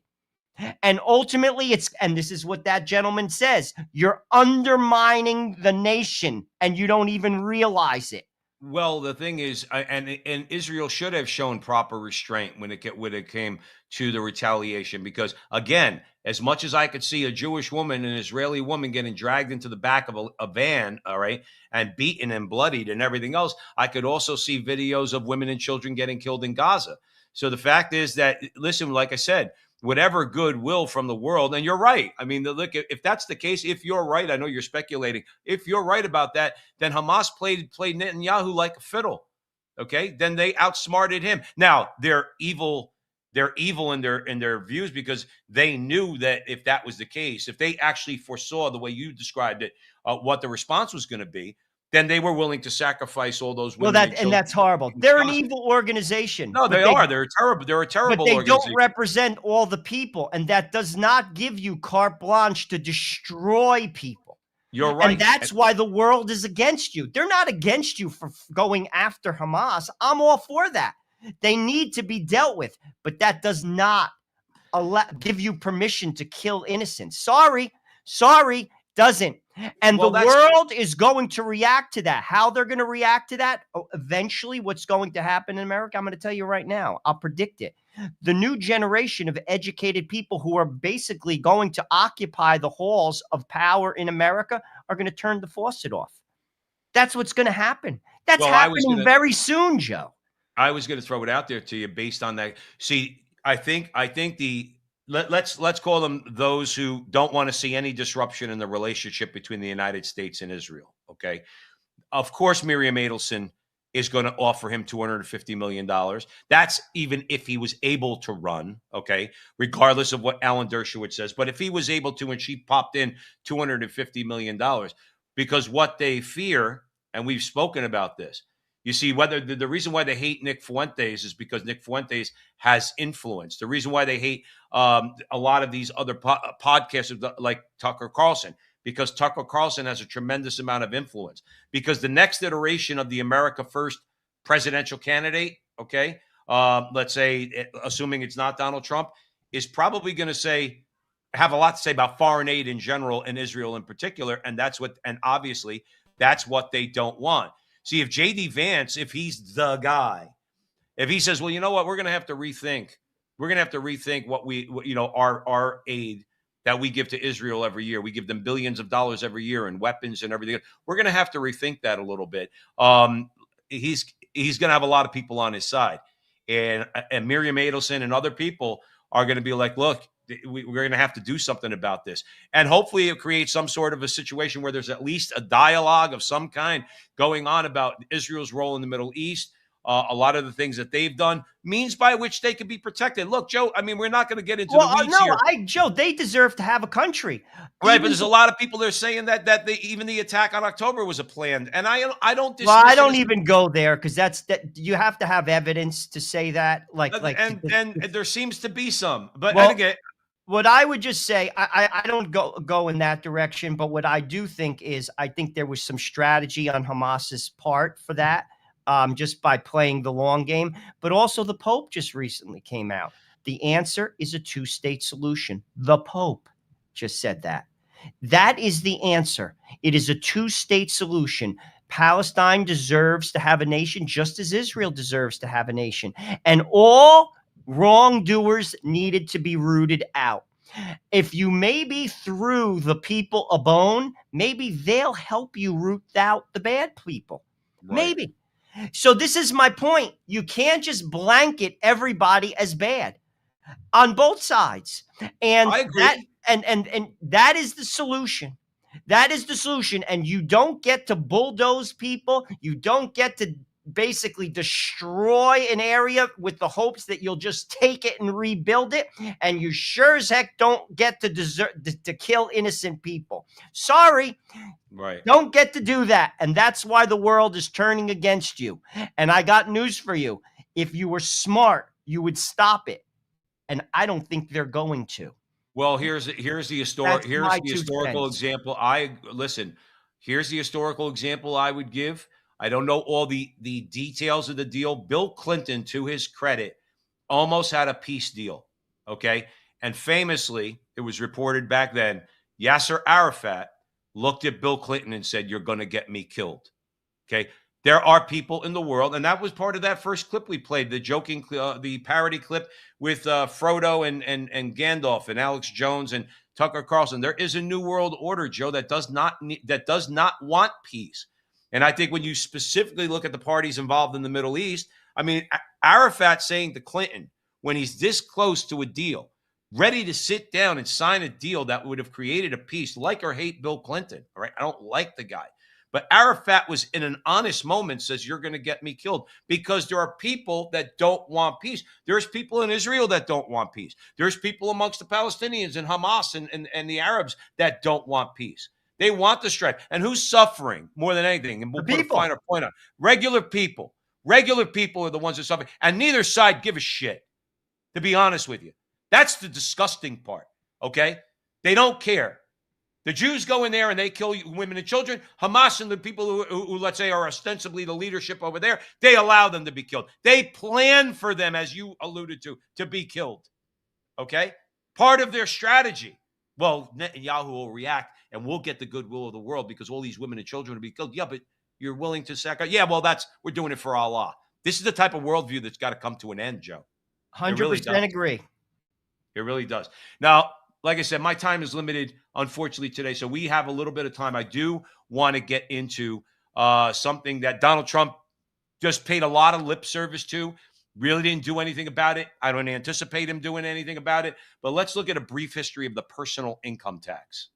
And ultimately, and this is what that gentleman says, you're undermining the nation, and you don't even realize it. Well, the thing is, and Israel should have shown proper restraint when it came to the retaliation, because again, as much as I could see a Jewish woman, an Israeli woman getting dragged into the back of a van, all right, and beaten and bloodied and everything else, I could also see videos of women and children getting killed in Gaza. So the fact is that, listen, like I said, whatever goodwill from the world, and you're right. I mean, look, if that's the case, if you're right, I know you're speculating. If you're right about that, then Hamas played Netanyahu like a fiddle. Okay, then they outsmarted him. Now they're evil. They're evil in their views because they knew that if that was the case, if they actually foresaw the way you described it, what the response was going to be, then they were willing to sacrifice all those women. Well, that's horrible. They're an evil organization. No, they are. They're terrible. They're a terrible organization. But they organization. don't represent all the people, and that does not give you carte blanche to destroy people. You're right. And that's why the world is against you. They're not against you for going after Hamas. I'm all for that. They need to be dealt with, but that does not give you permission to kill innocents. Sorry, doesn't. And the world is going to react to that. How they're going to react to that, eventually what's going to happen in America, I'm going to tell you right now. I'll predict it. The new generation of educated people who are basically going to occupy the halls of power in America are going to turn the faucet off. That's what's going to happen. That's happening very soon, Joe. I was going to throw it out there to you based on that. See, I think let's call them those who don't want to see any disruption in the relationship between the United States and Israel. Okay. Of course, Miriam Adelson is going to offer him $250 million. That's even if he was able to run. Okay. Regardless of what Alan Dershowitz says. But if he was able to, and she popped in $250 million, because what they fear, and we've spoken about this, you see, whether the reason why they hate Nick Fuentes is because Nick Fuentes has influence. The reason why they hate a lot of these other podcasters like Tucker Carlson, because Tucker Carlson has a tremendous amount of influence. Because the next iteration of the America First presidential candidate, okay, let's say, assuming it's not Donald Trump, is probably going to have a lot to say about foreign aid in general and Israel in particular. And obviously that's what they don't want. See, if J.D. Vance, if he's the guy, if he says, well, you know what, we're going to have to rethink. We're going to have to rethink our aid that we give to Israel every year. We give them billions of dollars every year and weapons and everything. We're going to have to rethink that a little bit. He's going to have a lot of people on his side. And Miriam Adelson and other people are going to be like, look, we're going to have to do something about this. And hopefully it creates some sort of a situation where there's at least a dialogue of some kind going on about Israel's role in the Middle East. A lot of the things that they've done, means by which they can be protected. Look, Joe, I mean, we're not going to get into the weeds here. Joe, they deserve to have a country. Right, but there's a lot of people that are saying that even the attack on October was a plan. And I don't dismiss I don't even go there, because that you have to have evidence to say that. And there seems to be some. But well, again, what I would just say, I don't go in that direction, but what I do think is, I think there was some strategy on Hamas's part for that. Just by playing the long game. But also the Pope just recently came out. The answer is a two-state solution. The Pope just said that. That is the answer. It is a two-state solution. Palestine deserves to have a nation just as Israel deserves to have a nation. And all wrongdoers needed to be rooted out. If you maybe threw the people a bone, maybe they'll help you root out the bad people. Right. Maybe. So this is my point. You can't just blanket everybody as bad on both sides. And I agree. And that is the solution. That is the solution. And you don't get to bulldoze people. You don't get to basically destroy an area with the hopes that you'll just take it and rebuild it. And you sure as heck don't get to kill innocent people. Sorry. Right. Don't get to do that. And that's why the world is turning against you. And I got news for you. If you were smart, you would stop it. And I don't think they're going to. Well, here's the historical example. Here's the historical example I would give. I don't know all the details of the deal. Bill Clinton, to his credit, almost had a peace deal. Okay. And famously, it was reported back then, Yasser Arafat looked at Bill Clinton and said, "You're going to get me killed." Okay. There are people in the world, and that was part of that first clip we played, the parody clip with Frodo and Gandalf and Alex Jones and Tucker Carlson. There is a new world order, Joe, that does not want peace. And I think when you specifically look at the parties involved in the Middle East, I mean, Arafat saying to Clinton, when he's this close to a deal, ready to sit down and sign a deal that would have created a peace, like or hate Bill Clinton, all right? I don't like the guy. But Arafat was in an honest moment, says, "You're going to get me killed," because there are people that don't want peace. There's people in Israel that don't want peace. There's people amongst the Palestinians and Hamas and the Arabs that don't want peace. They want the strife. And who's suffering more than anything? And we'll put a finer point on regular people. Regular people are the ones that suffer. And neither side give a shit, to be honest with you. That's the disgusting part, okay? They don't care. The Jews go in there and they kill women and children. Hamas and the people who let's say, are ostensibly the leadership over there, they allow them to be killed. They plan for them, as you alluded to be killed, okay? Part of their strategy. Well, Netanyahu will react and we'll get the goodwill of the world because all these women and children will be killed. Yeah, but you're willing to sacrifice. Yeah, well, we're doing it for Allah. This is the type of worldview that's got to come to an end, Joe. 100% agree. It really does. Now, like I said, my time is limited, unfortunately, today. So we have a little bit of time. I do want to get into something that Donald Trump just paid a lot of lip service to. Really didn't do anything about it. I don't anticipate him doing anything about it. But let's look at a brief history of the personal income tax.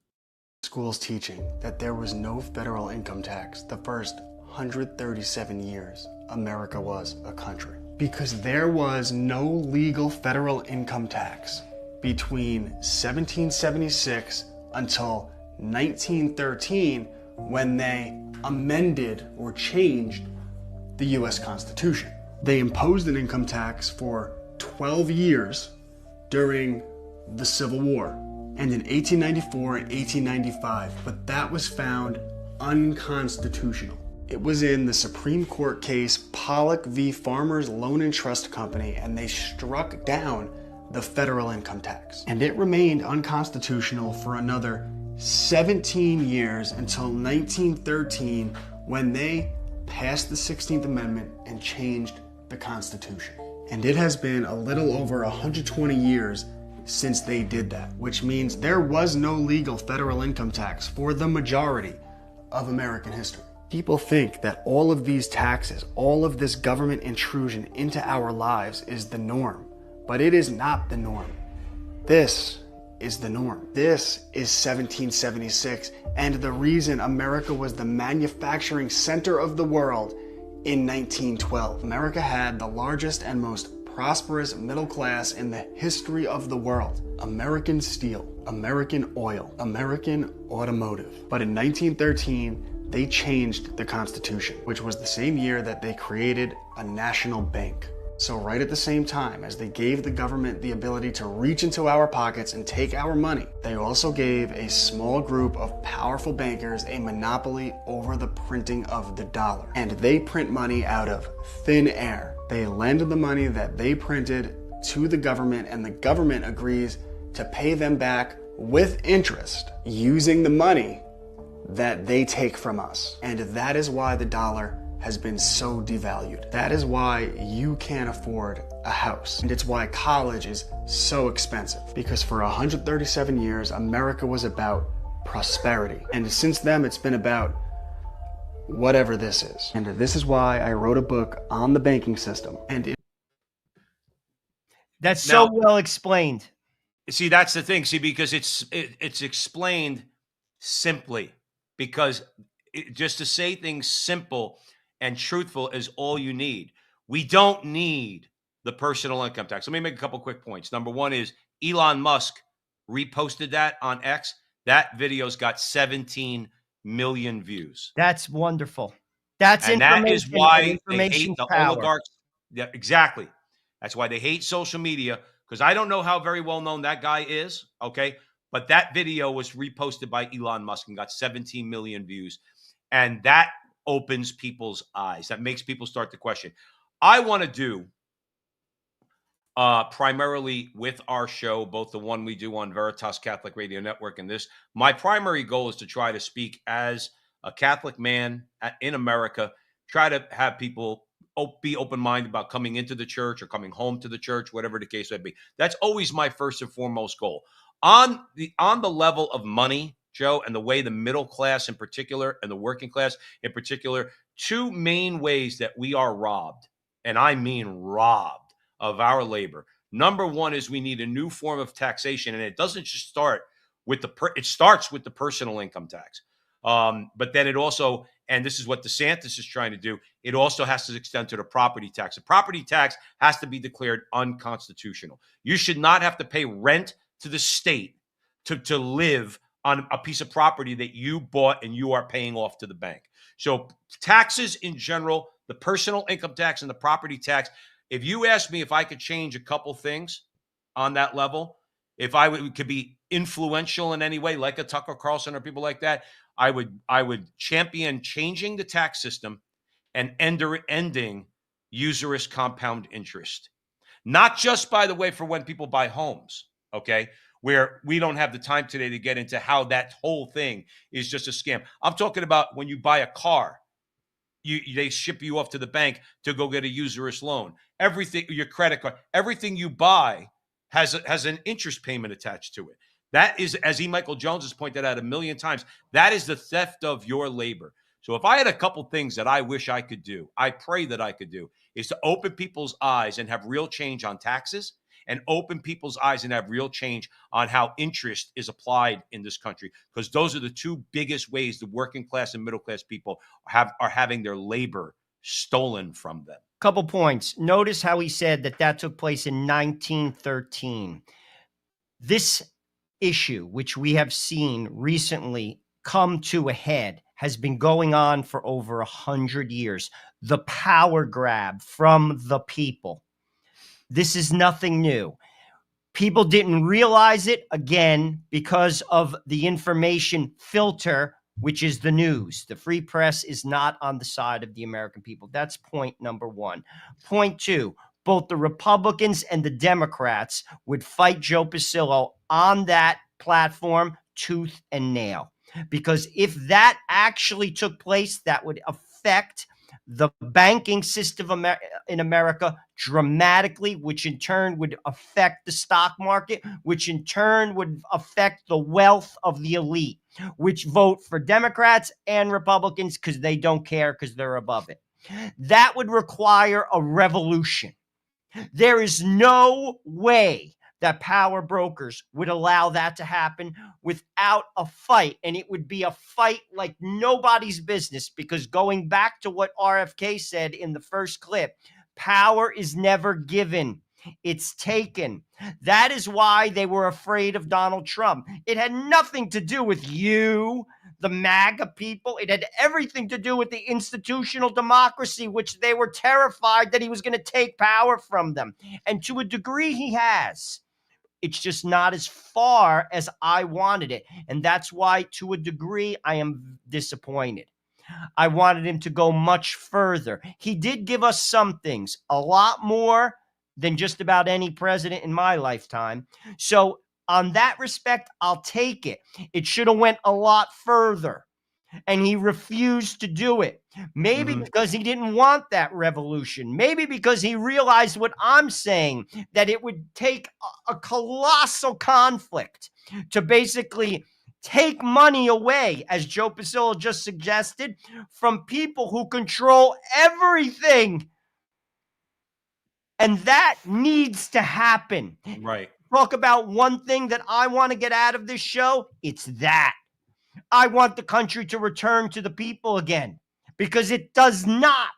Schools teaching that there was no federal income tax the first 137 years America was a country. Because there was no legal federal income tax between 1776 until 1913 when they amended or changed the U.S. Constitution. They imposed an income tax for 12 years during the Civil War and in 1894 and 1895, but that was found unconstitutional. It was in the Supreme Court case Pollock v. Farmers Loan and Trust Company, and they struck down the federal income tax. And it remained unconstitutional for another 17 years until 1913 when they passed the 16th Amendment and changed the Constitution. And it has been a little over 120 years since they did that, which means there was no legal federal income tax for the majority of American history. People think that all of these taxes, all of this government intrusion into our lives is the norm, but it is not the norm. This is the norm. This is 1776, and the reason America was the manufacturing center of the world in 1912. America had the largest and most prosperous middle class in the history of the world. American steel, American oil, American automotive. But in 1913, they changed the Constitution, which was the same year that they created a national bank. So right at the same time as they gave the government the ability to reach into our pockets and take our money, they also gave a small group of powerful bankers a monopoly over the printing of the dollar. And they print money out of thin air. They lend the money that they printed to the government, and the government agrees to pay them back with interest using the money that they take from us. And that is why the dollar has been so devalued. That is why you can't afford a house. And it's why college is so expensive. Because for 137 years, America was about prosperity. And since then, it's been about whatever this is. And this is why I wrote a book on the banking system. And that's so well explained. See, that's the thing. See, because it's explained simply. Because just to say things simple and truthful is all you need. We don't need the personal income tax. Let me make a couple quick points. Number one is Elon Musk reposted that on X. That video's got 17 million views. That's wonderful. That's and information. That is why they hate the power. oligarchs. Yeah, exactly. That's why they hate social media, because I don't know how very well known that guy is, okay? But that video was reposted by Elon Musk and got 17 million views. And that opens people's eyes. That makes people start to question. I want to do primarily with our show, both the one we do on Veritas Catholic Radio Network and this, my primary goal is to try to speak as a Catholic man in America, try to have people be open-minded about coming into the church or coming home to the church, whatever the case may be. That's always my first and foremost goal. On the level of money, Joe, and the way the middle class in particular and the working class in particular, two main ways that we are robbed, and I mean robbed, of our labor. Number one is we need a new form of taxation, and it doesn't just start with it starts with the personal income tax. But then it also, and this is what DeSantis is trying to do, it also has to extend to the property tax. The property tax has to be declared unconstitutional. You should not have to pay rent to the state to live on a piece of property that you bought and you are paying off to the bank. So taxes in general, the personal income tax and the property tax, if you ask me if I could change a couple things on that level, if could be influential in any way, like a Tucker Carlson or people like that, I would champion changing the tax system and ending usurious compound interest. Not just, by the way, for when people buy homes, okay, where we don't have the time today to get into how that whole thing is just a scam. I'm talking about when you buy a car, they ship you off to the bank to go get a usurious loan. Everything, your credit card, everything you buy has an interest payment attached to it. That is, as E. Michael Jones has pointed out a million times, that is the theft of your labor. So if I had a couple things that I wish I could do, I pray that I could do, is to open people's eyes and have real change on taxes, and open people's eyes and have real change on how interest is applied in this country. Because those are the two biggest ways the working class and middle class people are having their labor stolen from them. Couple points. Notice how he said that took place in 1913. This issue, which we have seen recently come to a head, has been going on for over 100 years. The power grab from the people. This is nothing new. People didn't realize it, again, because of the information filter, which is the news. The free press is not on the side of the American people. That's point number one. Point two, both the Republicans and the Democrats would fight Joe Pasillo on that platform tooth and nail. Because if that actually took place, that would affect the banking system in America dramatically, which in turn would affect the stock market, which in turn would affect the wealth of the elite, which vote for Democrats and Republicans because they don't care because they're above it. That would require a revolution. There is no way that power brokers would allow that to happen without a fight. And it would be a fight like nobody's business, because going back to what RFK said in the first clip, power is never given. It's taken. That is why they were afraid of Donald Trump. It had nothing to do with you, the MAGA people. It had everything to do with the institutional democracy, which they were terrified that he was going to take power from them. And to a degree, he has. It's just not as far as I wanted it. And that's why, to a degree, I am disappointed. I wanted him to go much further. He did give us some things, a lot more than just about any president in my lifetime. So on that respect, I'll take it. It should have went a lot further. And he refused to do it. Maybe because he didn't want that revolution. Maybe because he realized what I'm saying, that it would take a colossal conflict to basically take money away, as Joe Pasillo just suggested, from people who control everything. And that needs to happen. Right. Talk about one thing that I want to get out of this show. It's that. I want the country to return to the people again, because it does not.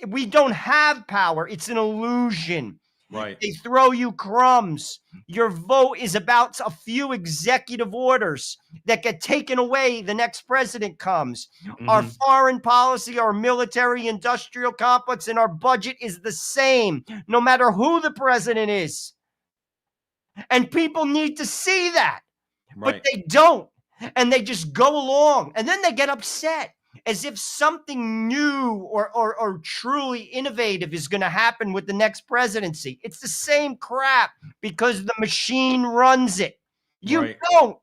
We don't have power. It's an illusion. Right. They throw you crumbs. Your vote is about a few executive orders that get taken away the next president comes. Our foreign policy, our military industrial complex, and our budget is the same, no matter who the president is. And people need to see that, but they don't. And they just go along, and then they get upset as if something new or truly innovative is going to happen with the next presidency. It's the same crap because the machine runs it. You don't.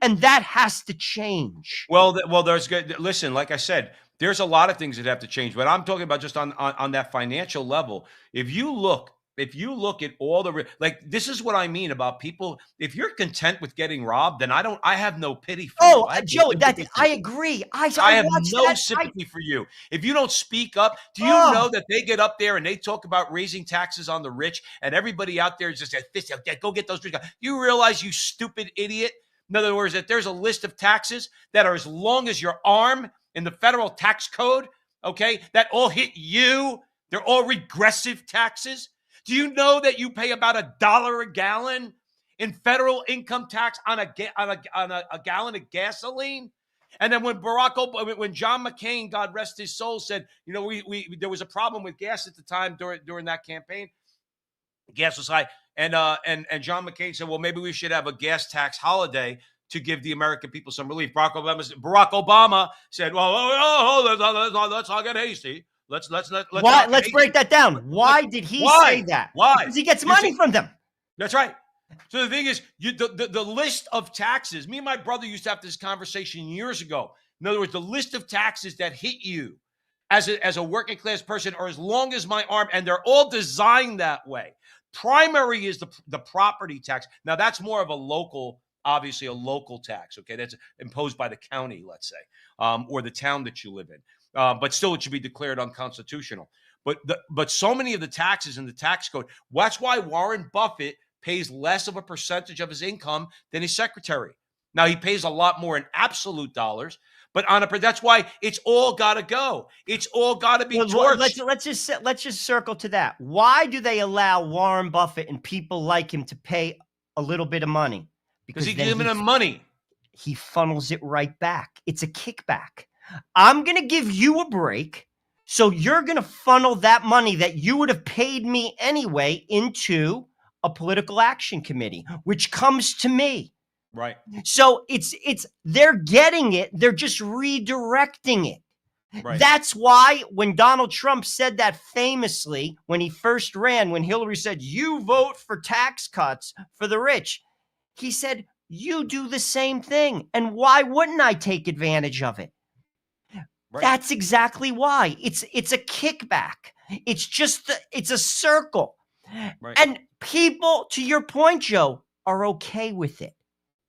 And that has to change. Well, there's good. Listen, like I said, there's a lot of things that have to change, but I'm talking about just on that financial level. If you look at all the, like, this is what I mean about people. If you're content with getting robbed, then I have no pity for you. Joe, I agree. I have no sympathy for you. If you don't speak up, do you know that they get up there and they talk about raising taxes on the rich, and everybody out there is just like, go get those rich guys. You realize, you stupid idiot? In other words, that there's a list of taxes that are as long as your arm in the federal tax code, okay, that all hit you. They're all regressive taxes. Do you know that you pay about $1 a gallon in federal income tax on a gallon of gasoline? And then when John McCain, God rest his soul, said, you know, there was a problem with gas at the time during that campaign. Gas was high, and John McCain said, well, maybe we should have a gas tax holiday to give the American people some relief. Barack Obama said, well, let's not get hasty. Let's break that down. Why did he say that? Why? Because he gets money from them. That's right. So the thing is, the list of taxes, me and my brother used to have this conversation years ago. In other words, the list of taxes that hit you as a working class person are as long as my arm, and they're all designed that way. Primary is the property tax. Now, that's more of obviously a local tax, okay? That's imposed by the county, let's say, or the town that you live in. But still, it should be declared unconstitutional. But so many of the taxes in the tax code, that's why Warren Buffett pays less of a percentage of his income than his secretary. Now, he pays a lot more in absolute dollars, but that's why it's all got to go. It's all got to be torched. Let's just circle to that. Why do they allow Warren Buffett and people like him to pay a little bit of money? Because he's giving them money. He funnels it right back. It's a kickback. I'm going to give you a break, so you're going to funnel that money that you would have paid me anyway into a political action committee, which comes to me. Right. So they're getting it. They're just redirecting it. Right. That's why when Donald Trump said that famously, when he first ran, when Hillary said, you vote for tax cuts for the rich, he said, you do the same thing. And why wouldn't I take advantage of it? That's exactly why. It's a kickback. It's just it's a circle. Right. And people, to your point, Joe, are okay with it.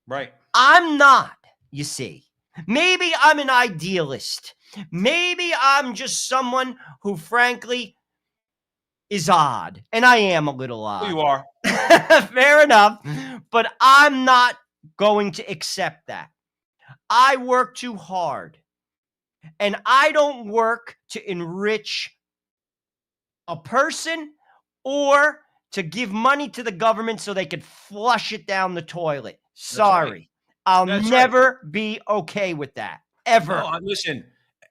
Right. I'm not, you see. Maybe I'm an idealist. Maybe I'm just someone who, frankly, is odd. And I am a little odd. You are. Fair enough. But I'm not going to accept that. I work too hard. And I don't work to enrich a person or to give money to the government so they could flush it down the toilet. Sorry. Right. I'll That's never be okay with that. Ever. No, listen,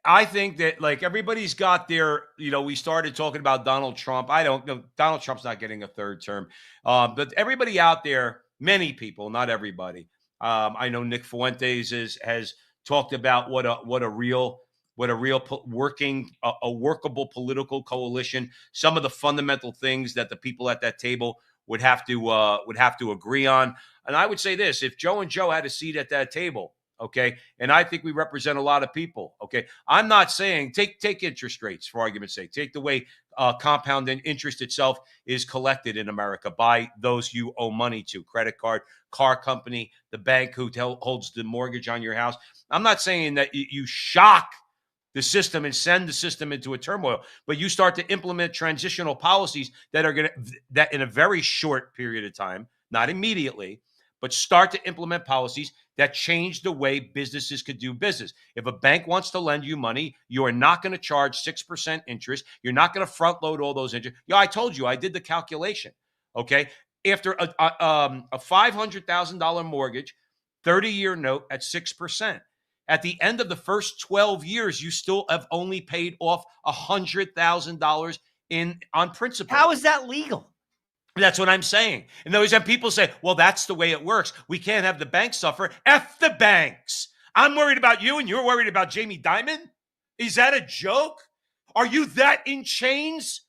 I think that like everybody's got their, we started talking about Donald Trump. I don't know. Donald Trump's not getting a third term. But everybody out there, many people, not everybody. I know Nick Fuentes has talked about what a real workable political coalition, some of the fundamental things that the people at that table would have to agree on. And I would say this, if Joe and Joe had a seat at that table, okay, and I think we represent a lot of people, okay, I'm not saying take interest rates for argument's sake, take the way compound interest itself is collected in America by those you owe money to, credit card, car company, the bank who holds the mortgage on your house. I'm not saying that you shock the system and send the system into a turmoil, but you start to implement transitional policies that in a very short period of time, not immediately, but start to implement policies that change the way businesses could do business. If a bank wants to lend you money, you are not going to charge 6% interest. You're not going to front load all those interest. Yeah, I told you, I did the calculation. Okay. After a $500,000 mortgage, 30-year note at 6%. At the end of the first 12 years, you still have only paid off $100,000 on principal. How is that legal? That's what I'm saying. And those people say, well, that's the way it works. We can't have the banks suffer. F the banks. I'm worried about you and you're worried about Jamie Dimon? Is that a joke? Are you that in chains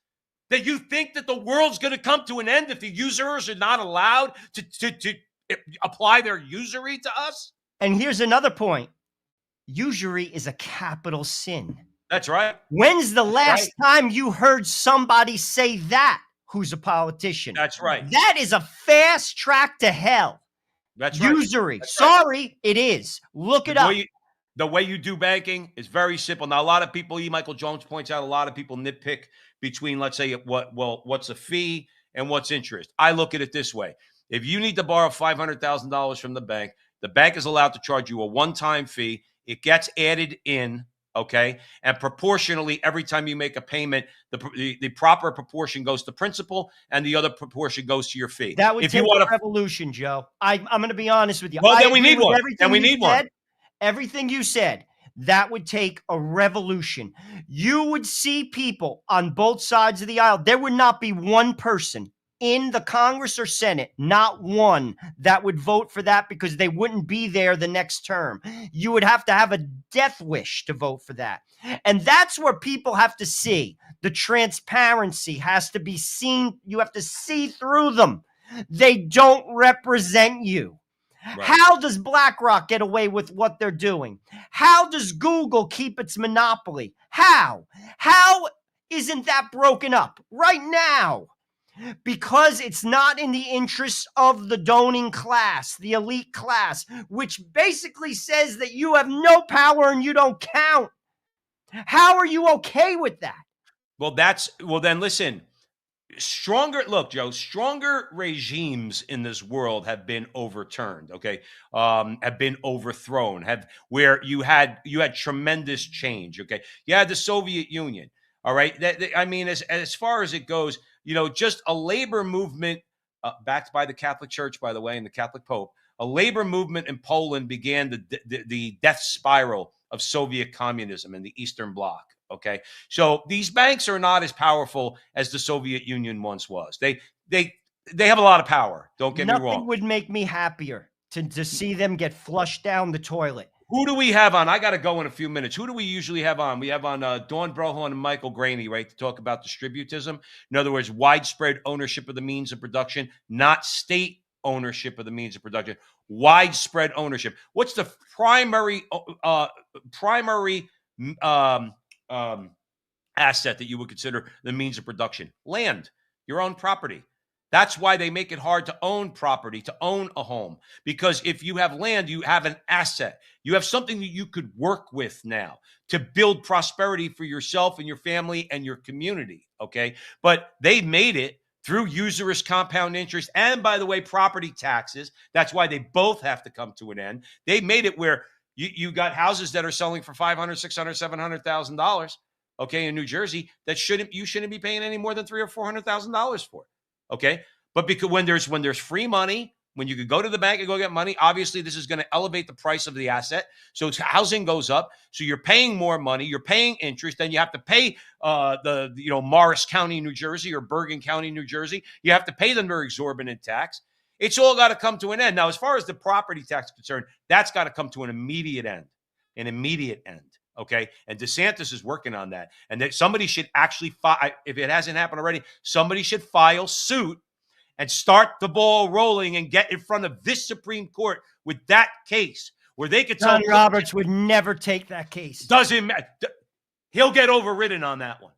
that you think that the world's going to come to an end if the usurers are not allowed to apply their usury to us? And here's another point. Usury is a capital sin. That's right. When's the last time you heard somebody say that who's a politician? That's right. That is a fast track to hell. That's right. Usury. That's Sorry, right. it is. Look it up. The way you do banking is very simple. Now, a lot of people, Michael Jones points out, a lot of people nitpick between, let's say, what's a fee and what's interest. I look at it this way. If you need to borrow $500,000 from the bank is allowed to charge you a one-time fee. It gets added in, okay? And proportionally, every time you make a payment, the proper proportion goes to principal and the other proportion goes to your fee. That would take a revolution, Joe. I'm going to be honest with you. Well, then we need one. Then we need one. Everything you said, that would take a revolution. You would see people on both sides of the aisle. There would not be one person in the Congress or Senate, not one, that would vote for that because they wouldn't be there the next term. You would have to have a death wish to vote for that. And that's where people have to see. The transparency has to be seen. You have to see through them. They don't represent you. Right. How does BlackRock get away with what they're doing? How does Google keep its monopoly? How? How isn't that broken up right now? Because it's not in the interests of the doning class, the elite class, which basically says that you have no power and you don't count. How are you okay with that? Well, then listen, stronger regimes in this world have been overturned, okay? Have been overthrown, where you had tremendous change, okay? You had the Soviet Union, all right? As far as it goes, just a labor movement backed by the Catholic Church, by the way, and the Catholic Pope, a labor movement in Poland began the death spiral of Soviet communism in the Eastern Bloc, okay? So these banks are not as powerful as the Soviet Union once was. They have a lot of power, don't get me wrong. Nothing would make me happier to see them get flushed down the toilet. Who do we have on? I got to go in a few minutes. Who do we usually have on? We have on Dawn Brohon and Michael Graney, right, to talk about distributism. In other words, widespread ownership of the means of production, not state ownership of the means of production. Widespread ownership. What's the primary asset that you would consider the means of production. Land, your own property. That's why they make it hard to own property, to own a home. Because if you have land, you have an asset. You have something that you could work with now to build prosperity for yourself and your family and your community, okay? But they made it through usurious compound interest and, by the way, property taxes. That's why they both have to come to an end. They made it where you got houses that are selling for $500,000, $600,000, $700,000, okay, in New Jersey that you shouldn't be paying any more than $300,000 or $400,000 for. Okay. But because when there's free money, when you could go to the bank and go get money, obviously this is going to elevate the price of the asset. So housing goes up. So you're paying more money, you're paying interest, then you have to pay Morris County, New Jersey, or Bergen County, New Jersey. You have to pay them their exorbitant tax. It's all got to come to an end. Now, as far as the property tax is concerned, that's got to come to an immediate end. Okay. And DeSantis is working on that. And that somebody should actually if it hasn't happened already, somebody should file suit and start the ball rolling and get in front of this Supreme Court with that case where they could tell John Roberts would never take that case. Doesn't matter. He'll get overridden on that one.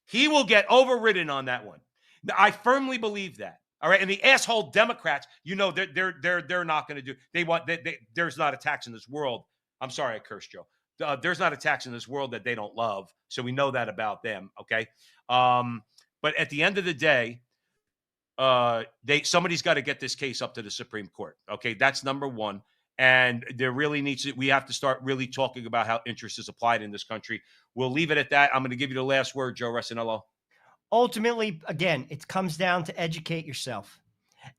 He will get overridden on that one. I firmly believe that. All right. And the asshole Democrats, they're not going to do. There's not a tax in this world. I'm sorry, I cursed, Joe. There's not a tax in this world that they don't love. So we know that about them. Okay. But at the end of the day, somebody's got to get this case up to the Supreme Court. Okay. That's number one. And we have to start really talking about how interest is applied in this country. We'll leave it at that. I'm going to give you the last word, Joe Resinello. Ultimately, again, it comes down to educate yourself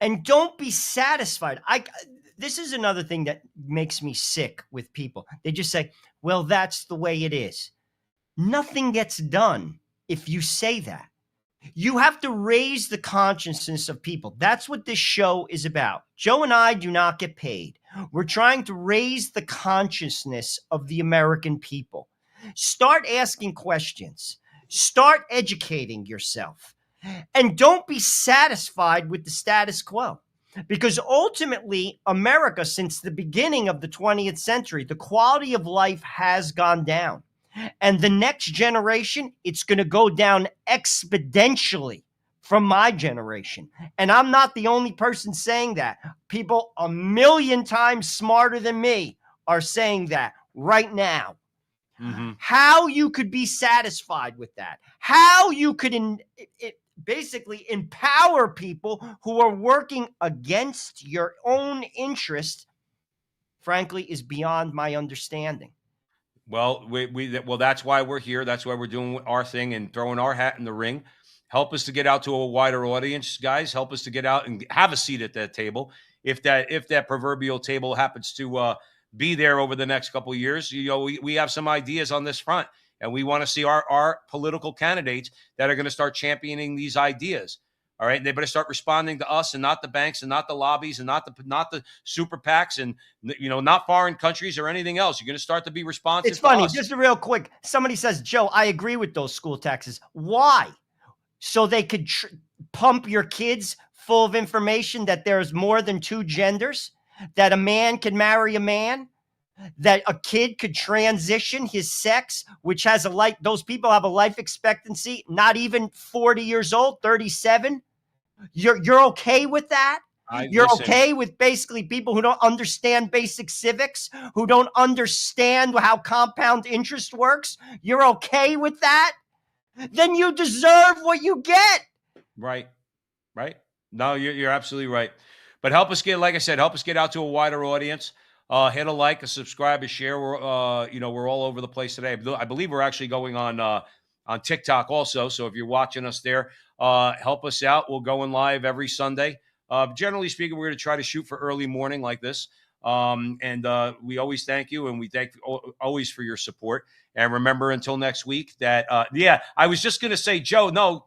and don't be satisfied. This is another thing that makes me sick with people. They just say, well, that's the way it is. Nothing gets done if you say that. You have to raise the consciousness of people. That's what this show is about. Joe and I do not get paid. We're trying to raise the consciousness of the American people. Start asking questions. Start educating yourself. And don't be satisfied with the status quo. Because ultimately, America, since the beginning of the 20th century, the quality of life has gone down. And the next generation, it's going to go down exponentially from my generation. And I'm not the only person saying that. People 1,000,000 times smarter than me are saying that right now. Mm-hmm. How you could be satisfied with that, how you could basically empower people who are working against your own interest, frankly, is beyond my understanding. Well, that's why we're here. That's why we're doing our thing and throwing our hat in the ring. Help us to get out to a wider audience, guys. Help us to get out and have a seat at that table. If that proverbial table happens to be there over the next couple of years, we have some ideas on this front, and we want to see our political candidates that are going to start championing these ideas. All right, and they better start responding to us and not the banks and not the lobbies and not the super PACs and not foreign countries or anything else. You're going to start to be responsive. It's funny, us. Just real quick. Somebody says, Joe, I agree with those school taxes. Why? So they could pump your kids full of information that there's more than two genders, that a man can marry a man, that a kid could transition his sex, which has those people have a life expectancy, not even 40 years old, 37. You're okay with that? You're okay with basically people who don't understand basic civics, who don't understand how compound interest works? You're okay with that? Then you deserve what you get. Right. No, you're absolutely right. But help us get out to a wider audience. Hit a like, a subscribe, a share. We're all over the place today. I believe we're actually going on TikTok also. So if you're watching us there, help us out. We're going live every Sunday. Generally speaking, we're going to try to shoot for early morning like this. And we always thank you, and we thank always for your support. And remember, until next week, that I was just going to say, Joe, no,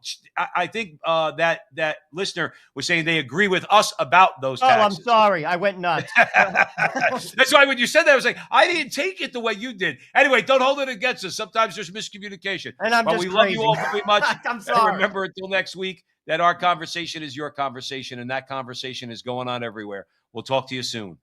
I think that listener was saying they agree with us about those taxes. I'm sorry. I went nuts. That's why when you said that, I was like, I didn't take it the way you did. Anyway, don't hold it against us. Sometimes there's miscommunication. And we love you all very much. I'm sorry. And remember, until next week, that our conversation is your conversation, and that conversation is going on everywhere. We'll talk to you soon.